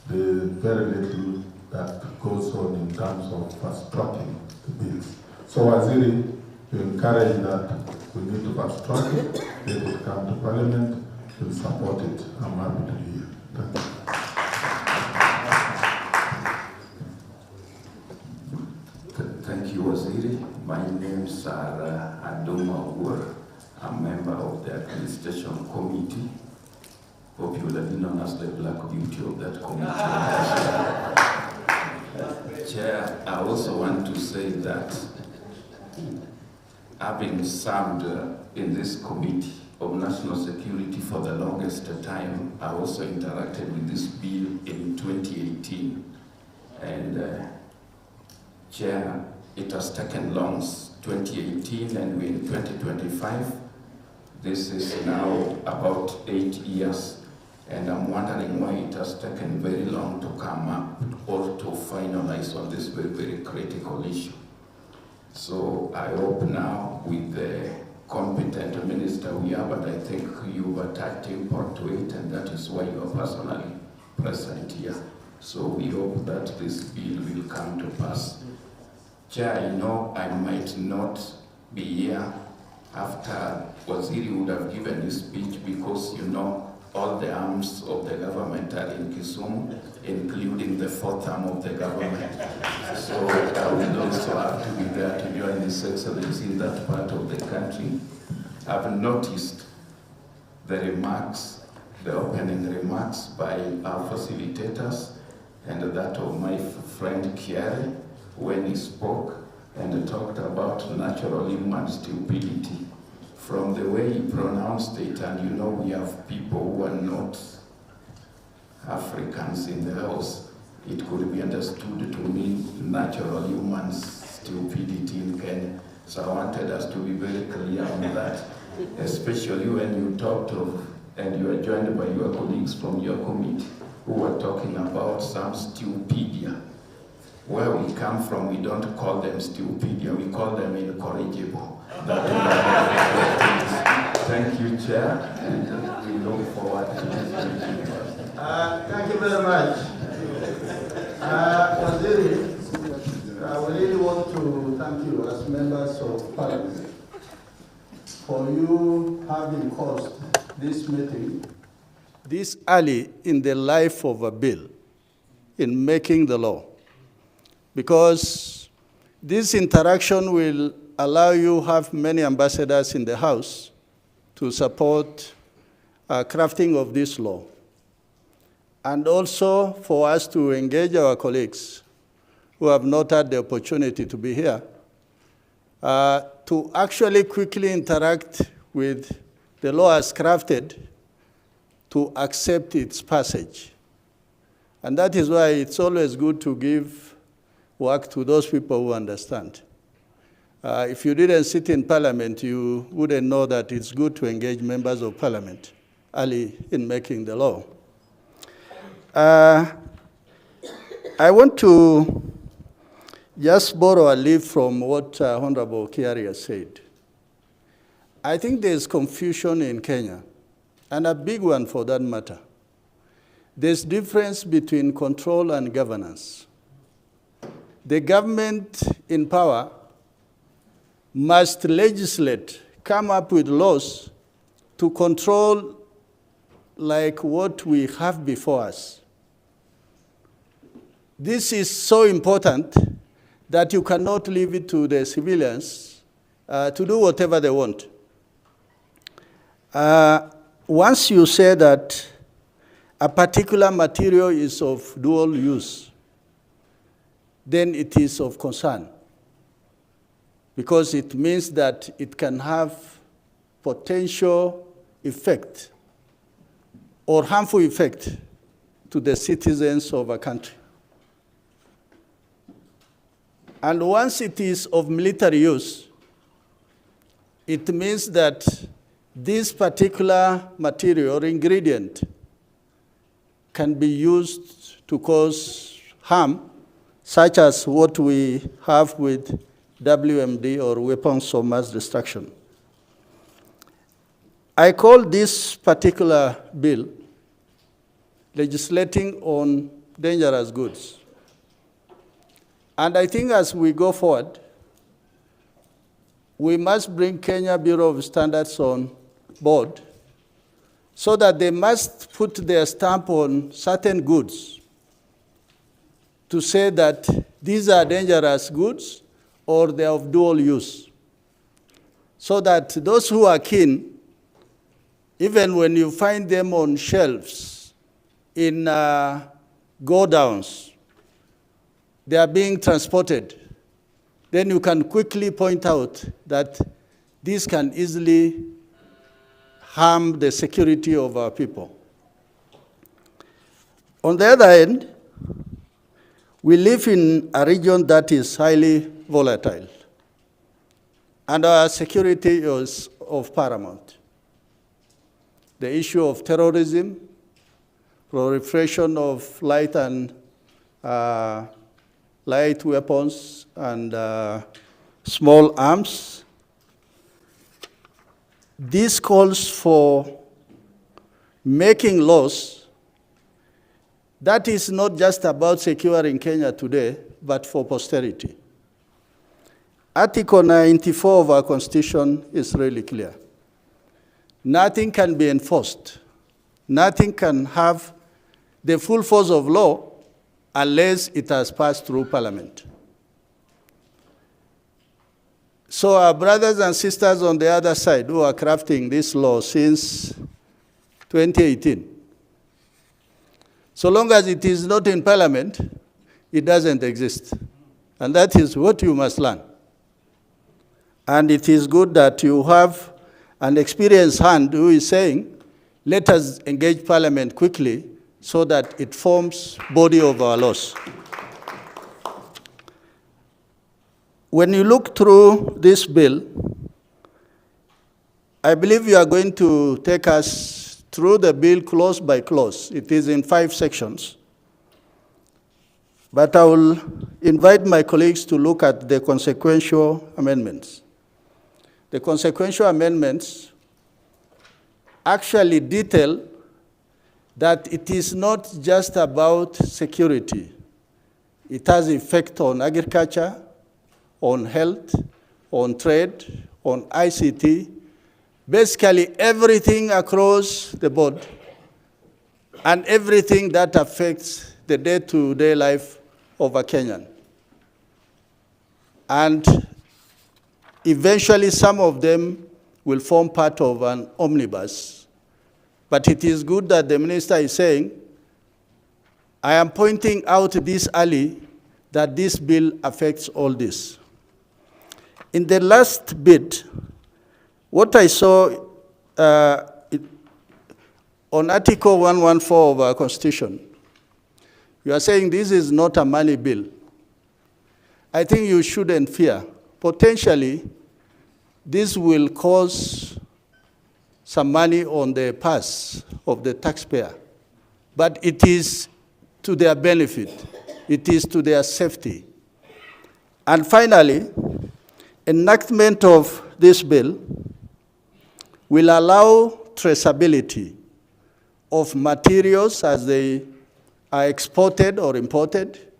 there's very little that goes on in terms of fast-tracking the bills. So, Waziri, to encourage that we need to fast-track it, let it come to Parliament, we'll support it. I'm happy to be here. Thank you. Thank you, Waziri. My names are Adoma Uwar. I'm a member of the Administration Committee, popularly known as the Black Beauty of that committee. Chair, I also want to say that having served in this committee of national security for the longest time, I also interacted with this bill in 2018. And Chair, it has taken long, 2018, and we're in 2025. This is now about 8 years, and I'm wondering why it has taken very long to come up or to finalize on this very, very critical issue. So I hope now with the competent minister we have, and I think you've attached import to it, and that is why you are personally present here. So we hope that this bill will come to pass. Chair, I know I might not be here after Waziri would have given his speech, because you know all the arms of the government are in Kisumu, including the fourth arm of the government. So I will also have to be there to join His Excellency in that part of the country. I've noticed the remarks, the opening remarks by our facilitators, and that of my friend Kiari when he spoke and talked about natural human stupidity. From the way he pronounced it, and you know we have people who are not Africans in the house, it could be understood to mean natural human stupidity in Kenya. So I wanted us to be very clear on that, especially when you talked of, and you are joined by your colleagues from your committee who were talking about some stupidia. Where we come from, we don't call them stupidia, we call them incorrigible. Thank you, Chair, and we look forward to this. Thank you very much. Waziri, we really want to thank you as members of Parliament for you having caused this meeting this early in the life of a bill, in making the law, because this interaction will allow you to have many ambassadors in the House to support crafting of this law, and also for us to engage our colleagues who have not had the opportunity to be here, to actually quickly interact with the law as crafted to accept its passage. And that is why it's always good to give work to those people who understand. If you didn't sit in Parliament, you wouldn't know that it's good to engage members of Parliament early in making the law. I want to just borrow a leaf from what Honorable Kiari has said. I think there's confusion in Kenya, and a big one for that matter. There's difference between control and governance. The government in power must legislate, come up with laws to control like what we have before us. This is so important that you cannot leave it to the civilians to do whatever they want. Once you say that a particular material is of dual use, then it is of concern, because it means that it can have potential effect or harmful effect to the citizens of a country. And once it is of military use, it means that this particular material or ingredient can be used to cause harm, such as what we have with WMD, or weapons of mass destruction. I call this particular bill legislating on dangerous goods. And I think as we go forward, we must bring Kenya Bureau of Standards on board so that they must put their stamp on certain goods to say that these are dangerous goods or they are of dual use, so that those who are keen, even when you find them on shelves in go-downs, they are being transported, then you can quickly point out that this can easily harm the security of our people. On the other hand, we live in a region that is highly volatile, and our security is of paramount. The issue of terrorism, proliferation of light weapons and small arms. This calls for making laws that is not just about securing Kenya today, but for posterity. Article 94 of our Constitution is really clear. Nothing can be enforced. Nothing can have the full force of law unless it has passed through Parliament. So our brothers and sisters on the other side who are crafting this law since 2018, so long as it is not in Parliament, it doesn't exist. And that is what you must learn. And it is good that you have an experienced hand who is saying, let us engage Parliament quickly so that it forms body of our laws. When you look through this bill, I believe you are going to take us through the bill clause by clause. It is in 5 sections. But I will invite my colleagues to look at the consequential amendments. The consequential amendments actually detail that it is not just about security. It has effect on agriculture, on health, on trade, on ICT, basically everything across the board, and everything that affects the day-to-day life of a Kenyan. And eventually some of them will form part of an omnibus But it is good that the minister is saying, I am pointing out this early that this bill affects all this. In the last bit, what I saw on Article 114 of our Constitution, you are saying this is not a money bill. I think you shouldn't fear. Potentially, this will cause some money on the purse of the taxpayer, but it is to their benefit. It is to their safety. And finally, enactment of this bill will allow traceability of materials as they are exported or imported,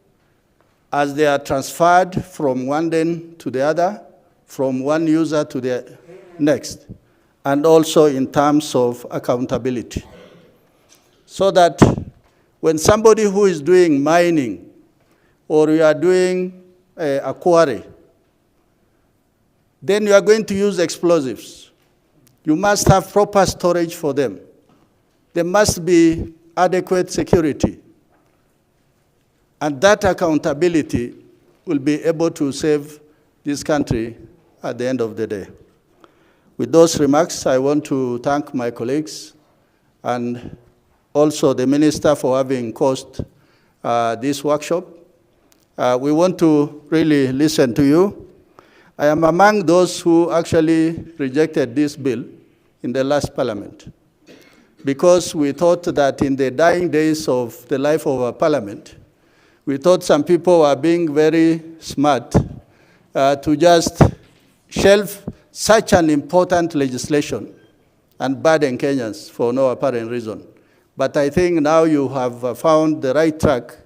as they are transferred from one den to the other, from one user to the next, and also in terms of accountability. So that when somebody who is doing mining or you are doing a quarry, then you are going to use explosives. You must have proper storage for them. There must be adequate security. And that accountability will be able to save this country at the end of the day. With those remarks, I want to thank my colleagues and also the minister for having caused this workshop. We want to really listen to you. I am among those who actually rejected this bill in the last parliament, because we thought that in the dying days of the life of our parliament, we thought some people were being very smart to just shelve such an important legislation and burden Kenyans for no apparent reason. But I think now you have found the right track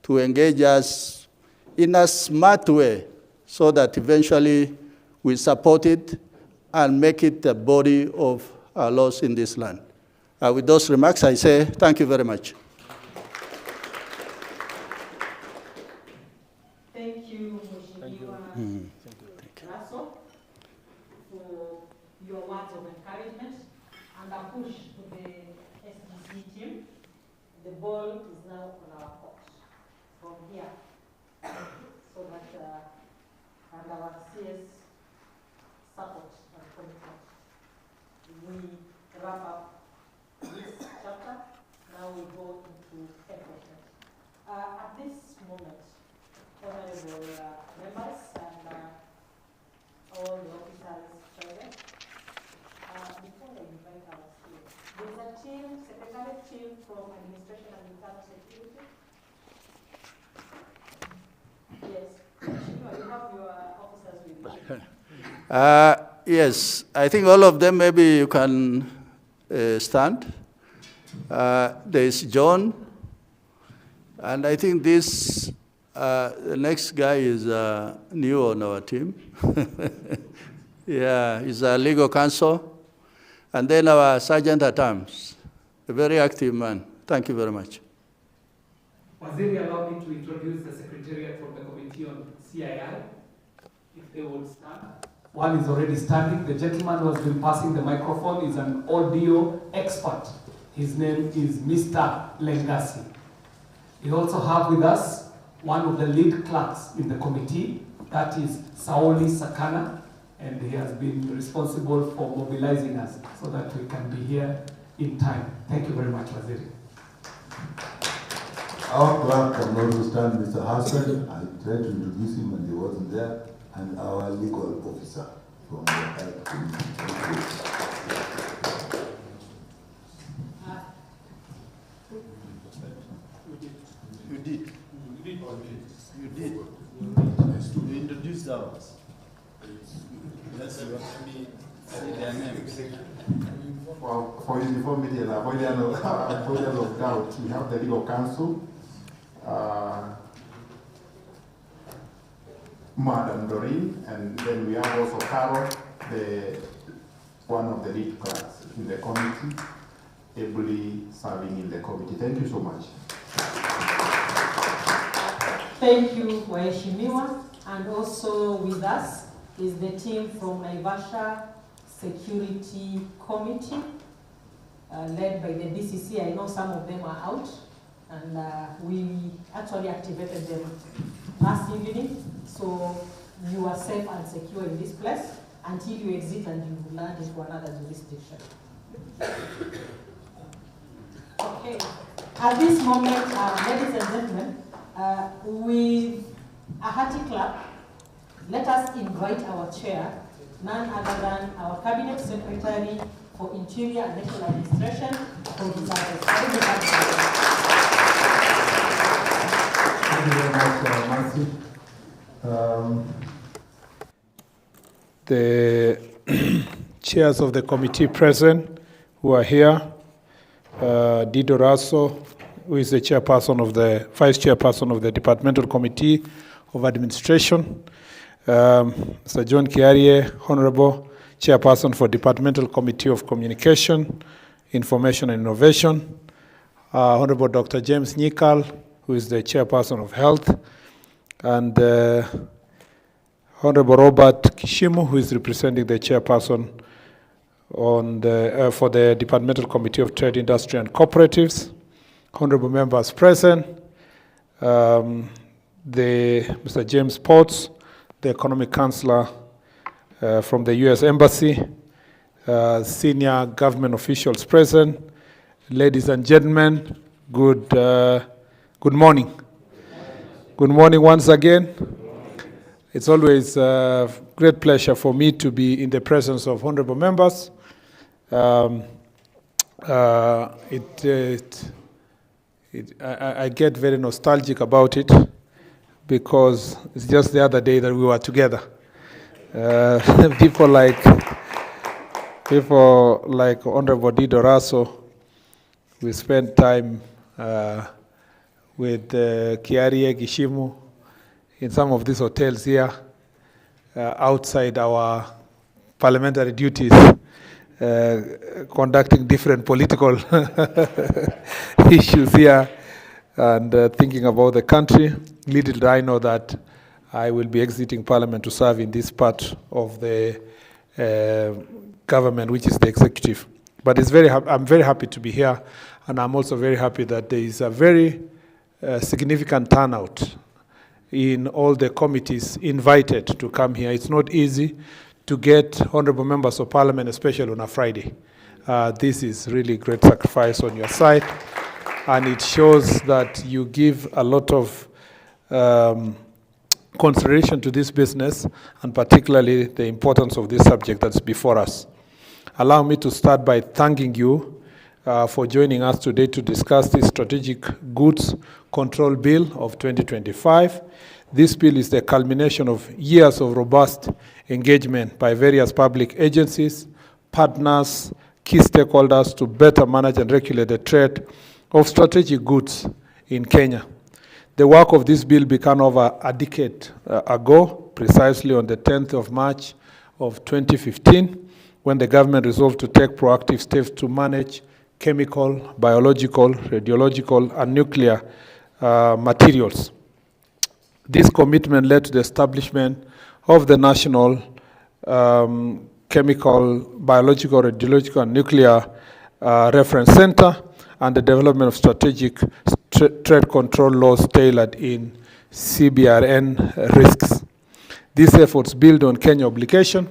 to engage us in a smart way so that eventually we support it and make it the body of our laws in this land. With those remarks, I say thank you very much. Thank you, Mheshimiwa Lasso, for your words of encouragement and a push to the SGC team. The ball is now on our court from here, so that and our CS support and commitment, we wrap up this chapter. Now we go into enforcement. At this moment, honorable members and all the officers present, before I invite our students, there's a team, secretariat team from Administration and Internal Security. Yes, you have your officers with you. Yes, I think all of them, maybe you can stand. There is John, and I think this, the next guy is new on our team. Yeah, he's a legal counsel. And then our sergeant at arms, a very active man. Thank you very much. Waziri, allow me to introduce the Secretariat from the Committee on CII, if they would stand. One is already standing. The gentleman who has been passing the microphone is an audio expert. His name is Mr. Lengasi. We also have with us one of the lead clerks in the committee, that is Saoli Sakana, and he has been responsible for mobilizing us so that we can be here in time. Thank you very much, Waziri. Our clerk can also stand, Mr. Hassan. I tried to introduce him and he wasn't there. And our legal officer from the health committee. You did. You introduced ours. Let's see their names. Well, for uniformity and avoidance of doubt, we have the legal counsel, Madam Doreen, and then we have also Carol, one of the lead clerks in the committee, ably serving in the committee. Thank you so much. Thank you, Waheshimiwa. And also with us is the team from Naivasha Security Committee. led by the DCC. I know some of them are out, and we actually activated them last evening. So you are safe and secure in this place until you exit and you land into another jurisdiction. Okay. At this moment, ladies and gentlemen, with a hearty clap, let us invite our chair, none other than our Cabinet Secretary for Interior and National Administration, for his address. Thank you very much, Mercy. The chairs of the committee present who are here, Dido Raso, who is the chairperson of the vice chairperson of the Departmental Committee of Administration, Mr. John Kiarie, Honorable Chairperson for Departmental Committee of Communication, Information and Innovation, Honorable Dr. James Nyikal, who is the Chairperson of Health, and Honorable Robert Kishimu, who is representing the Chairperson on the, for the Departmental Committee of Trade, Industry and Cooperatives, Honorable members present, Mr. James Potts, the Economic Counselor from the U.S. Embassy, senior government officials present, ladies and gentlemen, good morning. Good morning once again. It's always a great pleasure for me to be in the presence of honorable members. I get very nostalgic about it because it's just the other day that we were together. People like Honorable Dido Raso, we spent time with Kiarie Gishimu in some of these hotels here outside our parliamentary duties, conducting different political issues here and thinking about the country. Little did I know that I will be exiting Parliament to serve in this part of the government, which is the executive. But I'm very happy to be here, and I'm also very happy that there is a very significant turnout in all the committees invited to come here. It's not easy to get honorable members of Parliament, especially on a Friday. This is really great sacrifice on your side, and it shows that you give a lot of consideration to this business, and particularly the importance of this subject that's before us. Allow me to start by thanking you for joining us today to discuss the Strategic Goods Control Bill of 2025. This bill is the culmination of years of robust engagement by various public agencies, partners, key stakeholders to better manage and regulate the trade of strategic goods in Kenya. The work of this bill began over a decade ago, precisely on the 10th of March of 2015, when the government resolved to take proactive steps to manage chemical, biological, radiological, and nuclear materials. This commitment led to the establishment of the National Chemical, Biological, Radiological, and Nuclear Reference Center and the development of strategic trade control laws tailored in CBRN risks. These efforts build on Kenya obligation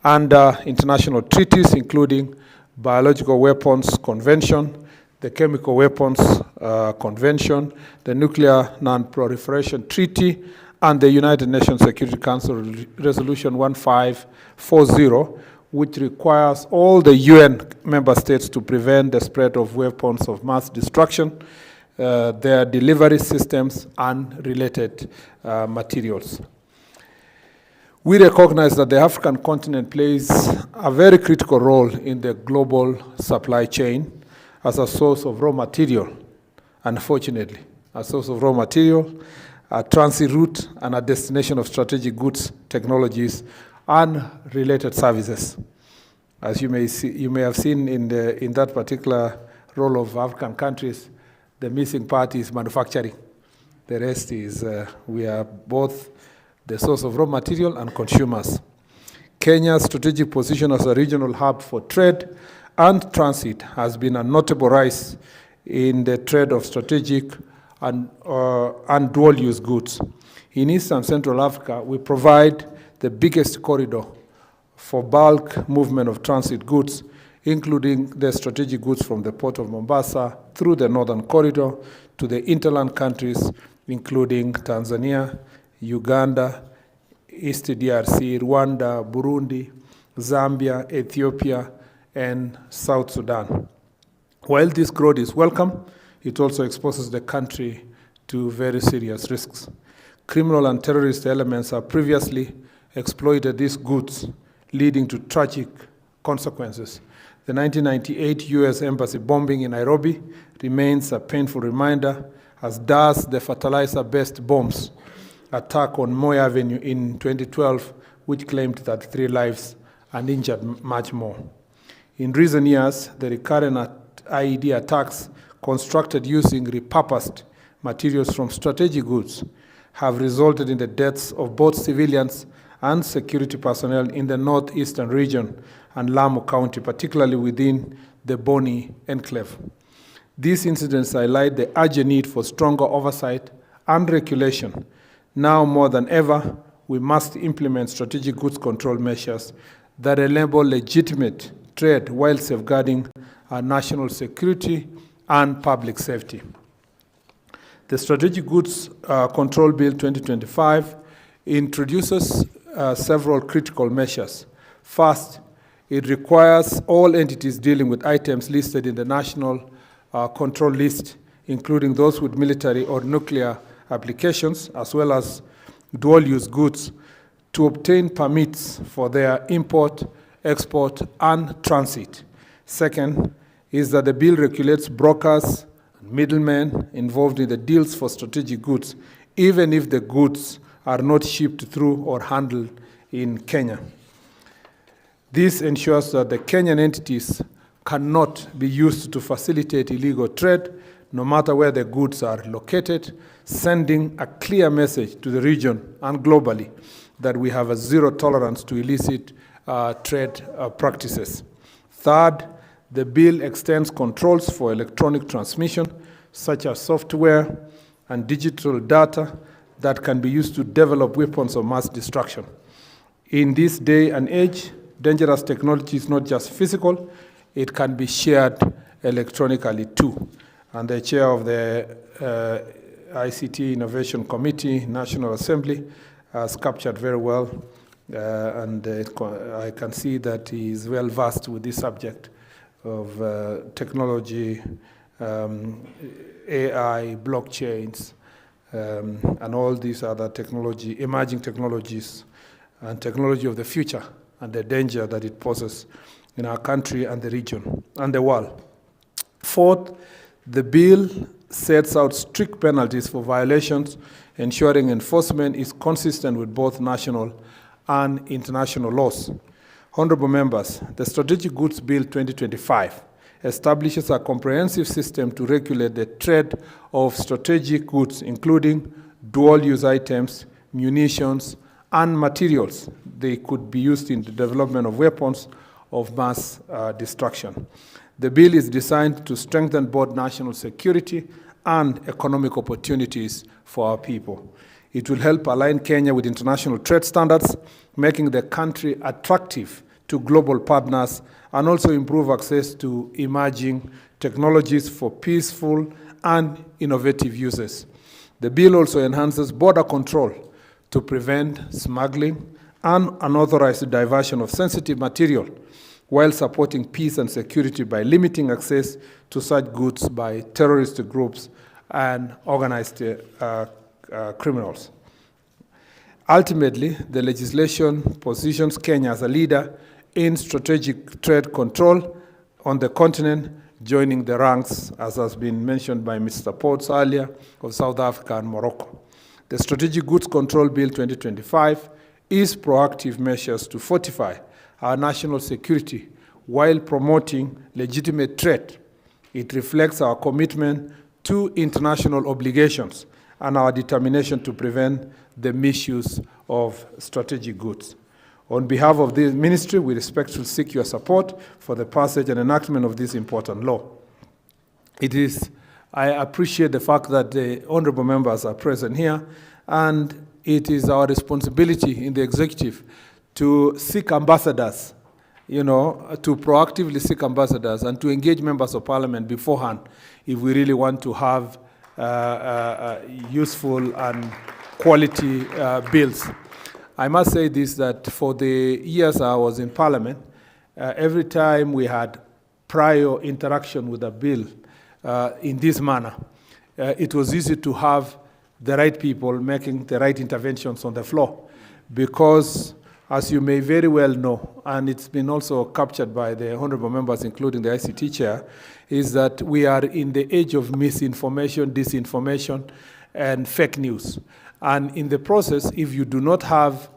under international treaties, including Biological Weapons Convention, the Chemical Weapons Convention, the Nuclear Non-Proliferation Treaty, and the United Nations Security Council Resolution 1540, which requires all the UN member states to prevent the spread of weapons of mass destruction, their delivery systems, and related materials. We recognize that the African continent plays a very critical role in the global supply chain as a source of raw material, unfortunately, a source of raw material, a transit route, and a destination of strategic goods, technologies, and related services. As you may have seen in that particular role of African countries, the missing part is manufacturing. The rest is we are both the source of raw material and consumers. Kenya's strategic position as a regional hub for trade and transit has been a notable rise in the trade of strategic and dual-use goods. In East and Central Africa, we provide the biggest corridor for bulk movement of transit goods, including the strategic goods from the port of Mombasa through the Northern Corridor to the interland countries, including Tanzania, Uganda, East DRC, Rwanda, Burundi, Zambia, Ethiopia, and South Sudan. While this growth is welcome, it also exposes the country to very serious risks. Criminal and terrorist elements have previously exploited these goods, leading to tragic consequences. The 1998 US Embassy bombing in Nairobi remains a painful reminder, as does the fertilizer-based bombs attack on Moi Avenue in 2012, which claimed 33 lives and injured much more. In recent years, the recurrent IED attacks constructed using repurposed materials from strategic goods have resulted in the deaths of both civilians and security personnel in the northeastern region and Lamu County, particularly within the Boni enclave. These incidents highlight the urgent need for stronger oversight and regulation. Now more than ever, we must implement strategic goods control measures that enable legitimate trade while safeguarding our national security and public safety. The Strategic Goods Control Bill 2025 introduces several critical measures. First, it requires all entities dealing with items listed in the National Control List, including those with military or nuclear applications, as well as dual-use goods, to obtain permits for their import, export, and transit. Second is that the bill regulates brokers and middlemen involved in the deals for strategic goods, even if the goods are not shipped through or handled in Kenya. This ensures that the Kenyan entities cannot be used to facilitate illegal trade, no matter where the goods are located, sending a clear message to the region and globally that we have a zero tolerance to illicit trade practices. Third, the bill extends controls for electronic transmission, such as software and digital data that can be used to develop weapons of mass destruction. In this day and age, dangerous technology is not just physical, it can be shared electronically too. And the chair of the ICT Innovation Committee, National Assembly, has captured very well, and I can see that he is well versed with this subject of technology, AI, blockchains, and all these other technology, emerging technologies, and technology of the future, and the danger that it poses in our country and the region and the world. Fourth, the bill sets out strict penalties for violations, ensuring enforcement is consistent with both national and international laws. Honorable members, the Strategic Goods Bill 2025 establishes a comprehensive system to regulate the trade of strategic goods, including dual-use items, munitions, and materials. They could be used in the development of weapons of mass destruction. The bill is designed to strengthen both national security and economic opportunities for our people. It will help align Kenya with international trade standards, making the country attractive to global partners, and also improve access to emerging technologies for peaceful and innovative uses. The bill also enhances border control to prevent smuggling and unauthorized diversion of sensitive material, while supporting peace and security by limiting access to such goods by terrorist groups and organized criminals. Ultimately, the legislation positions Kenya as a leader in strategic trade control on the continent, joining the ranks, as has been mentioned by Mr. Potts earlier, of South Africa and Morocco. The Strategic Goods Control Bill 2025 is proactive measures to fortify our national security while promoting legitimate trade. It reflects our commitment to international obligations and our determination to prevent the misuse of strategic goods. On behalf of the ministry, we respectfully seek your support for the passage and enactment of this important law. I appreciate the fact that the honorable members are present here, and it is our responsibility in the executive to seek ambassadors, to proactively seek ambassadors and to engage members of parliament beforehand if we really want to have useful and quality bills. I must say this, that for the years I was in parliament, every time we had prior interaction with a bill in this manner, it was easy to have the right people making the right interventions on the floor. Because, as you may very well know, and it's been also captured by the honorable members, including the ICT chair, is that we are in the age of misinformation, disinformation, and fake news. And in the process, if you do not have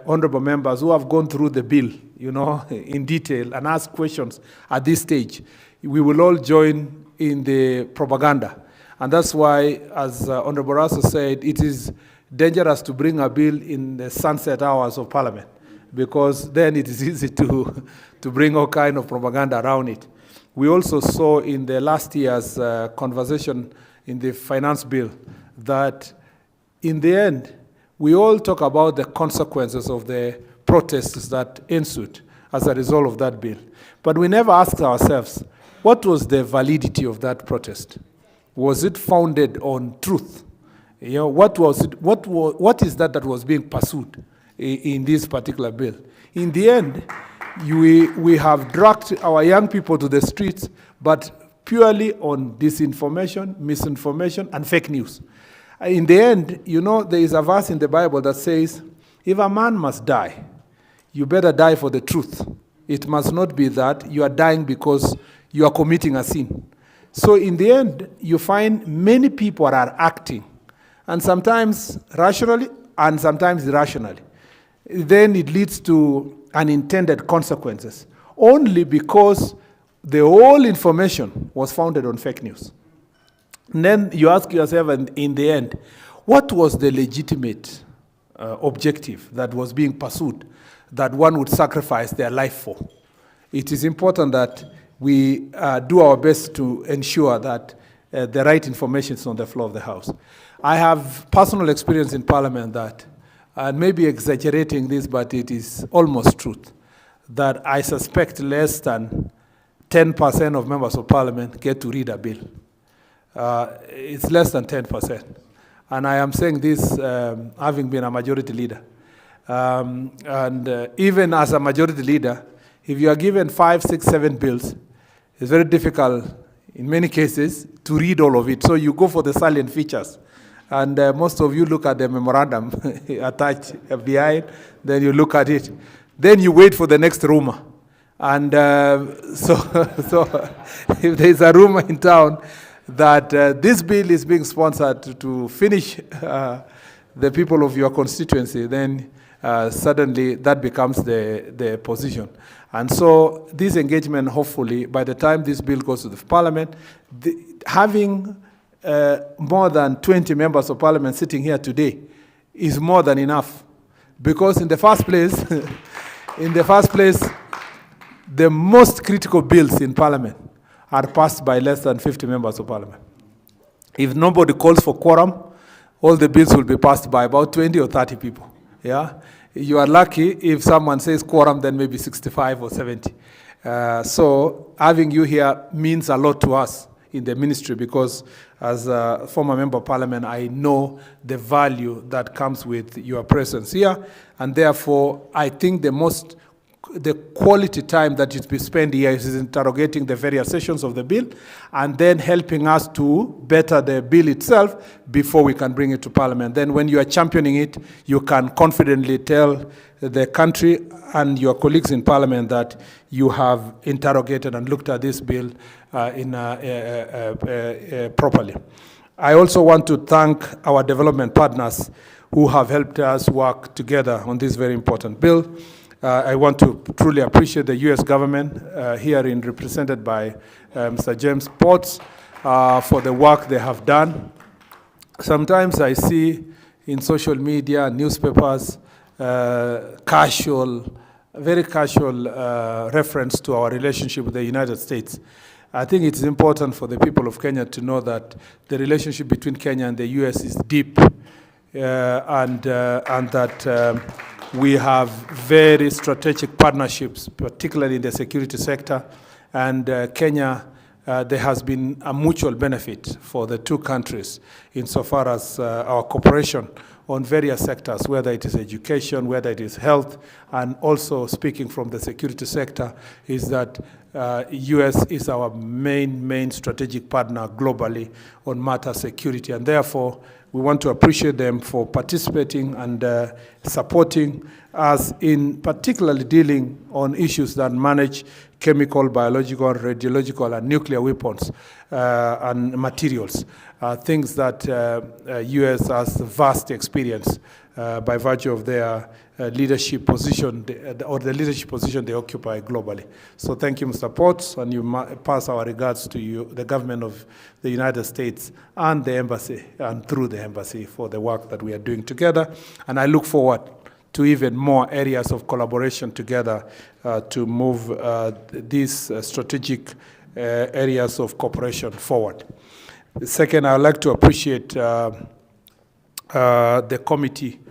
honorable members who have gone through the bill, in detail and ask questions at this stage, we will all join in the propaganda. And that's why, as Honorable Rasa said, it is dangerous to bring a bill in the sunset hours of Parliament, because then it is easy to bring all kind of propaganda around it. We also saw in the last year's conversation in the finance bill that in the end, we all talk about the consequences of the protests that ensued as a result of that bill. But we never asked ourselves, what was the validity of that protest? Was it founded on truth? What is that was being pursued in this particular bill? In the end, we have dragged our young people to the streets, but purely on disinformation, misinformation, and fake news. In the end, there is a verse in the Bible that says, if a man must die, you better die for the truth. It must not be that you are dying because you are committing a sin. So in the end, you find many people are acting, and sometimes rationally and sometimes irrationally. Then it leads to unintended consequences, only because the whole information was founded on fake news. And then you ask yourself, in the end, what was the legitimate objective that was being pursued that one would sacrifice their life for? It is important that we do our best to ensure that the right information is on the floor of the House. I have personal experience in Parliament that, and maybe exaggerating this, but it is almost truth, that I suspect less than 10% of members of Parliament get to read a bill. It's less than 10%. And I am saying this having been a majority leader. Even as a majority leader, if you are given 5, 6, 7 bills, it's very difficult, in many cases, to read all of it. So you go for the salient features. And most of you look at the memorandum attached behind, then you look at it. Then you wait for the next rumor. And so if there's a rumor in town that this bill is being sponsored to finish the people of your constituency, then suddenly that becomes the position. And so this engagement, hopefully, by the time this bill goes to the Parliament, having more than 20 members of Parliament sitting here today is more than enough. Because in the first place, the most critical bills in Parliament are passed by less than 50 members of Parliament. If nobody calls for quorum, all the bills will be passed by about 20 or 30 people. Yeah? You are lucky if someone says quorum, then maybe 65 or 70. So having you here means a lot to us in the ministry, because as a former member of Parliament, I know the value that comes with your presence here. And therefore, I think the quality time that is be spent here is interrogating the various sections of the bill and then helping us to better the bill itself before we can bring it to Parliament. Then when you are championing it, you can confidently tell the country and your colleagues in Parliament that you have interrogated and looked at this bill properly. I also want to thank our development partners who have helped us work together on this very important bill. I want to truly appreciate the U.S. government herein represented by Mr. James Potts for the work they have done. Sometimes I see in social media, newspapers, very casual reference to our relationship with the United States. I think it's important for the people of Kenya to know that the relationship between Kenya and the US is deep, and that we have very strategic partnerships, particularly in the security sector. And Kenya, there has been a mutual benefit for the two countries insofar as our cooperation on various sectors, whether it is education, whether it is health, and also speaking from the security sector, is that US is our main strategic partner globally on matter security, and therefore we want to appreciate them for participating and supporting us in particularly dealing on issues that manage chemical, biological, radiological, and nuclear weapons and materials, things that US has vast experience by virtue of their leadership position, or the leadership position they occupy globally. So thank you, Mr. Potts, and you pass our regards to you, the government of the United States and the embassy, and through the embassy, for the work that we are doing together. And I look forward to even more areas of collaboration together to move these strategic areas of cooperation forward. Second, I would like to appreciate the committee,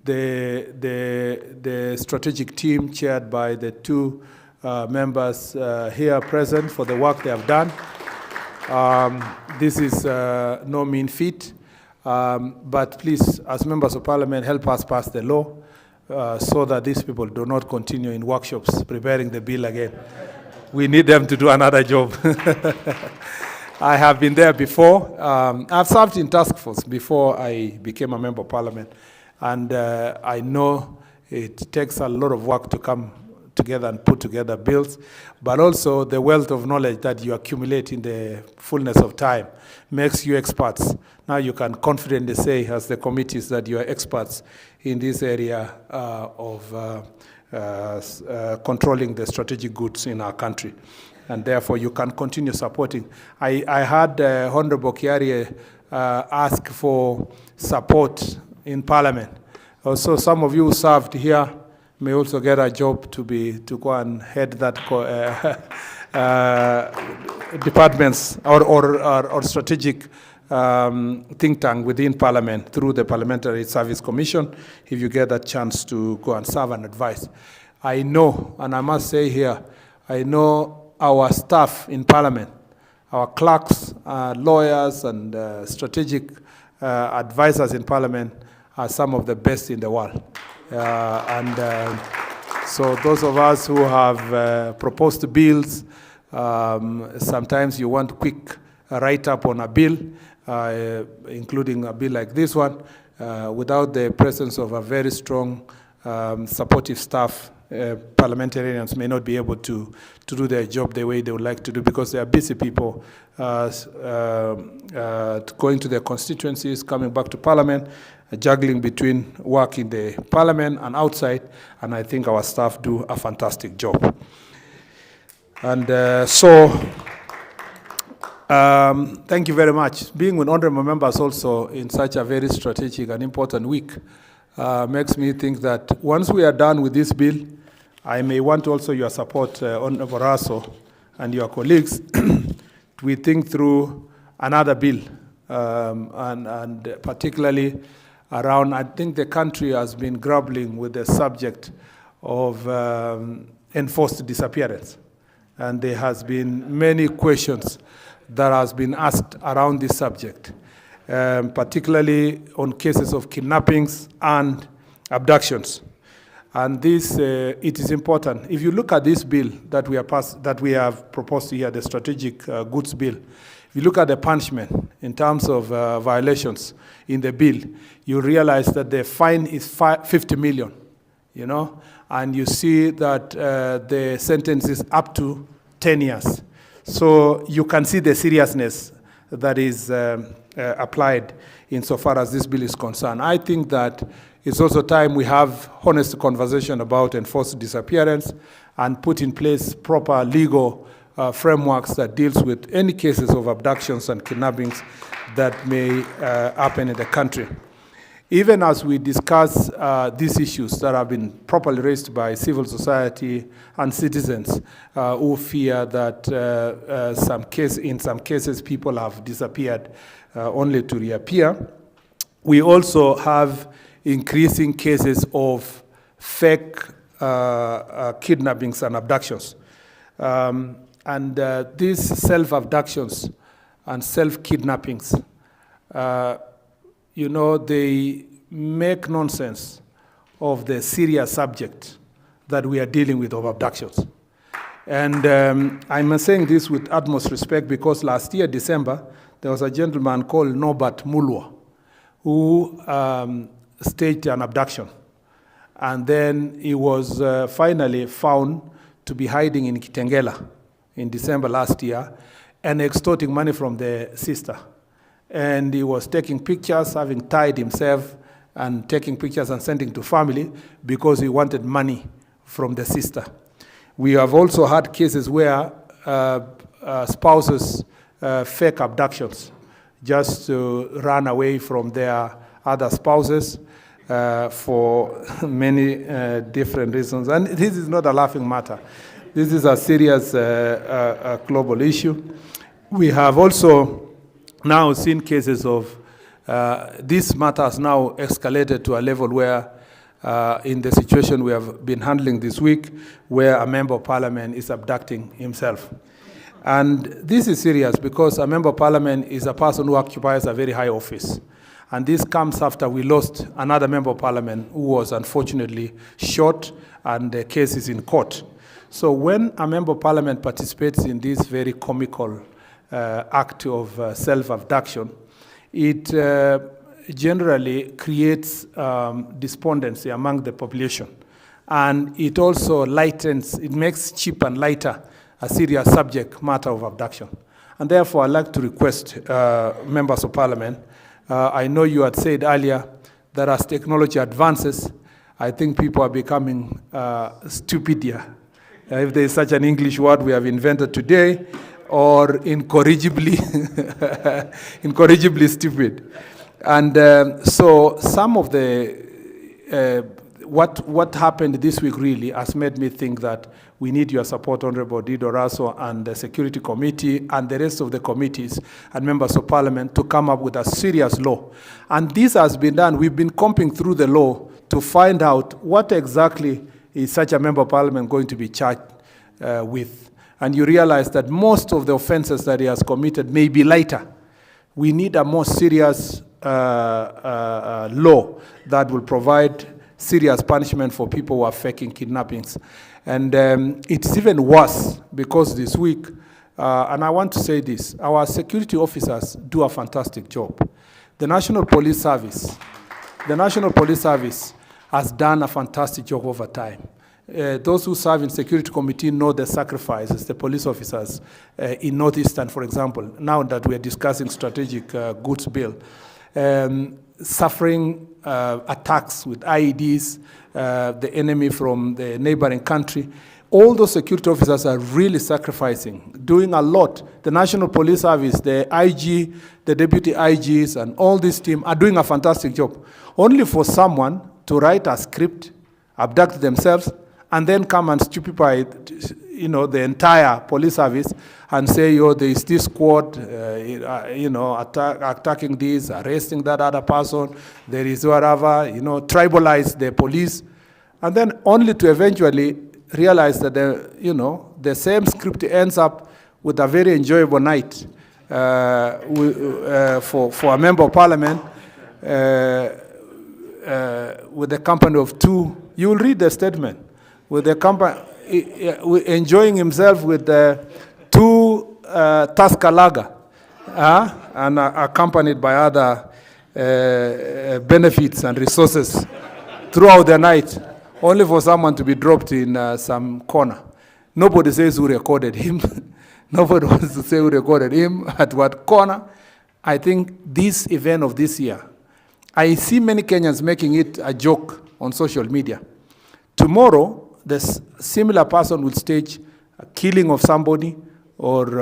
the strategic team chaired by the two members here present for the work they have done. This is no mean feat, but please, as members of parliament, help us pass the law so that these people do not continue in workshops preparing the bill again. We need them to do another job. I have been there before. I've served in task force before I became a member of parliament. And I know it takes a lot of work to come together and put together bills, but also the wealth of knowledge that you accumulate in the fullness of time makes you experts. Now you can confidently say, as the committees, that you are experts in this area of controlling the strategic goods in our country. And therefore you can continue supporting. I had Honorable Kiarie ask for support in Parliament. Also, some of you who served here may also get a job to go and head that departments or strategic think tank within Parliament through the Parliamentary Service Commission, if you get that chance to go and serve and advise. I know, and I must say here, I know our staff in Parliament, our clerks, lawyers, and strategic advisors in Parliament are some of the best in the world. So those of us who have proposed bills, sometimes you want quick write-up on a bill, including a bill like this one, without the presence of a very strong supportive staff, parliamentarians may not be able to do their job the way they would like to do, because they are busy people going to their constituencies, coming back to Parliament, juggling between work in the Parliament and outside, and I think our staff do a fantastic job. And thank you very much. Being with honorable members also in such a very strategic and important week makes me think that once we are done with this bill, I may want also your support, Honorable Raso and your colleagues, we think through another bill, and particularly around, I think the country has been grappling with the subject of enforced disappearance. And there has been many questions that has been asked around this subject, particularly on cases of kidnappings and abductions. And this, it is important. If you look at this bill that we have proposed here, the strategic goods bill, if you look at the punishment in terms of violations in the bill, you realize that the fine is 50 million, you know, and you see that the sentence is up to 10 years. So you can see the seriousness that is applied insofar as this bill is concerned. I think that it's also time we have honest conversation about enforced disappearance and put in place proper legal frameworks that deals with any cases of abductions and kidnappings that may happen in the country. Even as we discuss these issues that have been properly raised by civil society and citizens who fear that in some cases people have disappeared only to reappear, we also have increasing cases of fake kidnappings and abductions. These self-abductions and self-kidnappings, they make nonsense of the serious subject that we are dealing with of abductions. And I'm saying this with utmost respect because last year, December, there was a gentleman called Norbert Mulwa who staged an abduction. And then he was finally found to be hiding in Kitengela in December last year and extorting money from the sister. And he was taking pictures, having tied himself and taking pictures and sending to family because he wanted money from the sister. We have also had cases where spouses fake abductions just to run away from their other spouses for many different reasons. And this is not a laughing matter. This is a serious global issue. We have also now seen cases of this matter has now escalated to a level where in the situation we have been handling this week, where a member of parliament is abducting himself. And this is serious because a member of parliament is a person who occupies a very high office. And this comes after we lost another member of parliament who was unfortunately shot, and the case is in court. So when a member of parliament participates in this very comical act of self-abduction, it generally creates despondency among the population. And it also lightens, it makes cheap and lighter a serious subject matter of abduction. And therefore, I'd like to request members of parliament, I know you had said earlier that as technology advances, I think people are becoming stupider. If there is such an English word we have invented today, or incorrigibly, incorrigibly stupid. And so some of the, what happened this week really has made me think that we need your support, Honorable Dido Raso and the Security Committee and the rest of the committees and members of parliament to come up with a serious law. And this has been done. We've been combing through the law to find out what exactly is such a member of parliament going to be charged with. And you realize that most of the offenses that he has committed may be lighter. We need a more serious law that will provide serious punishment for people who are faking kidnappings. And it's even worse because this week, and I want to say this, our security officers do a fantastic job. The National Police Service has done a fantastic job over time. Those who serve in Security Committee know the sacrifices, the police officers in Northeastern, for example, now that we are discussing strategic goods bill, suffering attacks with IEDs, the enemy from the neighboring country. All those security officers are really sacrificing, doing a lot. The National Police Service, the IG, the deputy IGs, and all this team are doing a fantastic job. Only for someone to write a script, abduct themselves, and then come and stupefy, the entire police service and say, there is this squad, attacking this, arresting that other person, there is whatever, tribalize the police, and then only to eventually realize that the same script ends up with a very enjoyable night for a member of parliament with the company of two. You will read the statement. With the company, enjoying himself with the two Tusker Lager, and accompanied by other benefits and resources throughout the night, only for someone to be dropped in some corner. Nobody says who recorded him. Nobody wants to say who recorded him, at what corner. I think this event of this year, I see many Kenyans making it a joke on social media. Tomorrow, this similar person will stage a killing of somebody or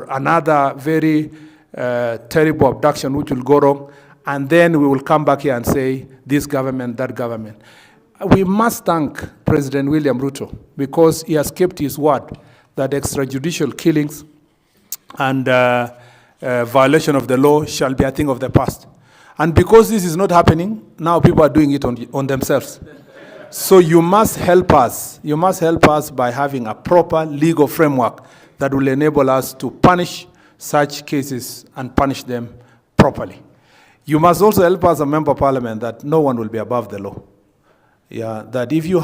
another very terrible abduction which will go wrong, and then we will come back here and say, this government, that government. We must thank President William Ruto because he has kept his word that extrajudicial killings and violation of the law shall be a thing of the past. And because this is not happening, now people are doing it on themselves. So you must help us. You must help us by having a proper legal framework that will enable us to punish such cases and punish them properly. You must also help us, a member of parliament, that no one will be above the law. Yeah, that if you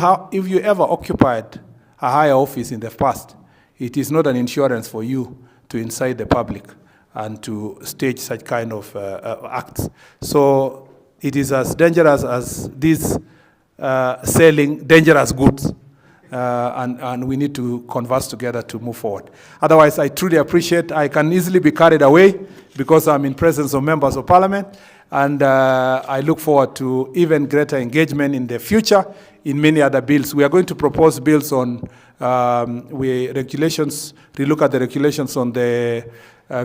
ever occupied a higher office in the past, it is not an insurance for you to incite the public and to stage such kind of acts. So it is as dangerous as this selling dangerous goods, and we need to converse together to move forward. Otherwise, I truly appreciate, I can easily be carried away because I'm in presence of members of parliament, and I look forward to even greater engagement in the future in many other bills. We are going to propose bills on relook at the regulations on the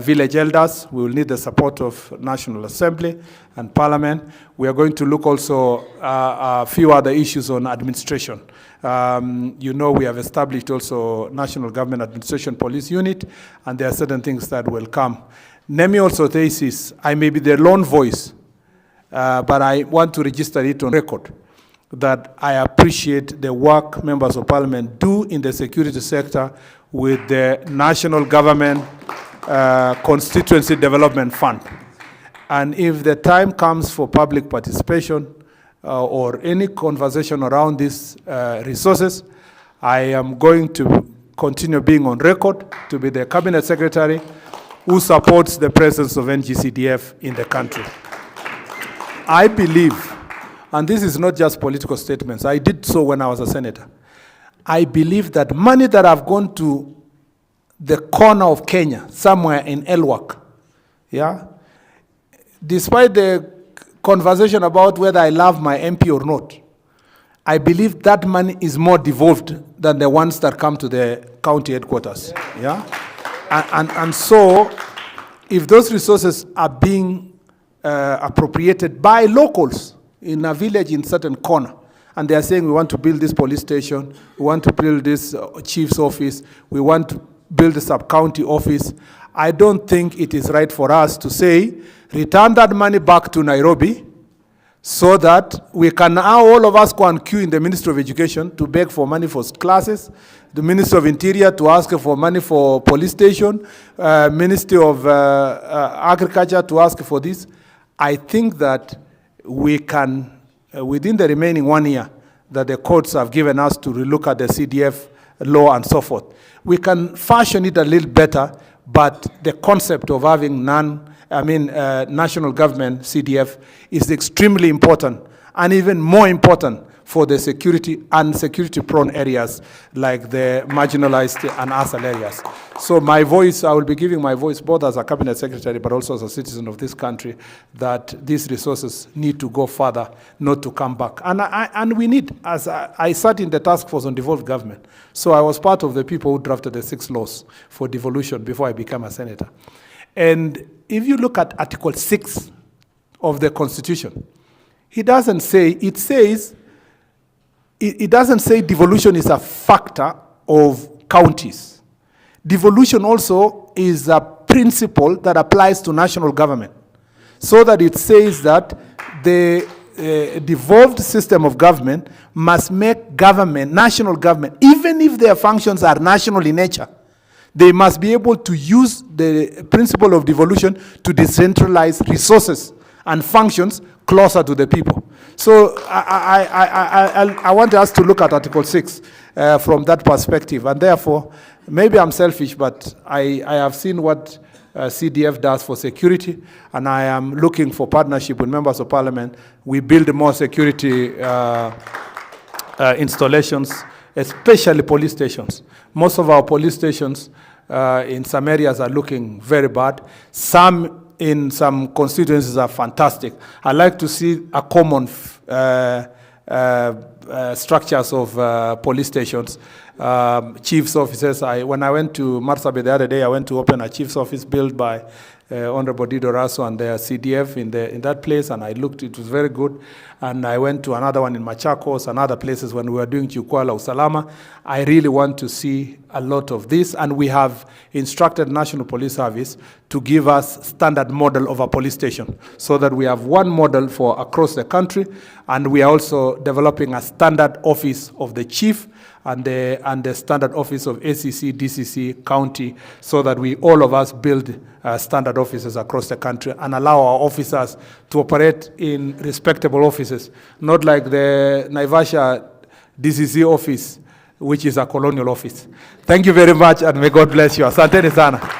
village elders. We will need the support of National Assembly and Parliament. We are going to look also a few other issues on administration. You know, we have established also National Government Administration Police Unit, and there are certain things that will come. Nemi also thesis, I may be the lone voice, but I want to register it on record that I appreciate the work members of parliament do in the security sector with the National Government Constituency Development Fund. And if the time comes for public participation or any conversation around these resources, I am going to continue being on record to be the cabinet secretary who supports the presence of NGCDF in the country. I believe, and this is not just political statements, I did so when I was a senator. I believe that money that have gone to the corner of Kenya, somewhere in Elwak, yeah, despite the conversation about whether I love my MP or not, I believe that money is more devolved than the ones that come to the county headquarters, yeah? And so, if those resources are being appropriated by locals in a village in certain corner, and they are saying we want to build this police station, we want to build this chief's office, we want to build a sub-county office, I don't think it is right for us to say, return that money back to Nairobi, so that we can now all of us go and queue in the Ministry of Education to beg for money for classes, the Ministry of Interior to ask for money for police station, Ministry of Agriculture to ask for this. I think that we can, within the remaining 1 year that the courts have given us to relook at the CDF law and so forth, we can fashion it a little better, but the concept of having national government CDF is extremely important, and even more important for the security and security-prone areas like the marginalized and ASAL areas. So my voice, I will be giving my voice both as a cabinet secretary but also as a citizen of this country, that these resources need to go further, not to come back. And we need, as I sat in the task force on devolved government, so I was part of the people who drafted the 6 laws for devolution before I became a senator. And if you look at Article 6 of the Constitution, it doesn't say devolution is a factor of counties. Devolution also is a principle that applies to national government, so that it says that the devolved system of government must make government, national government, even if their functions are national in nature, they must be able to use the principle of devolution to decentralize resources and functions closer to the people. So I want us to look at Article 6 from that perspective. And therefore, maybe I'm selfish, but I have seen what CDF does for security, and I am looking for partnership with members of parliament. We build more security installations, especially police stations. Most of our police stations in some areas are looking very bad. Some in some constituencies are fantastic. I like to see a common structures of police stations. chief's offices. When I went to Marsabit the other day, I went to open a chief's office built by Honorable Dido Raso and their CDF in that place, and I looked, it was very good. And I went to another one in Machakos and other places when we were doing Chukwala Usalama. I really want to see a lot of this, and we have instructed National Police Service to give us standard model of a police station so that we have one model for across the country, and we are also developing a standard office of the chief and the standard office of SCC, DCC, county, so that we, all of us, build standard offices across the country and allow our officers to operate in respectable offices, not like the Naivasha DCC office, which is a colonial office. Thank you very much, and may God bless you. Asanteni sana.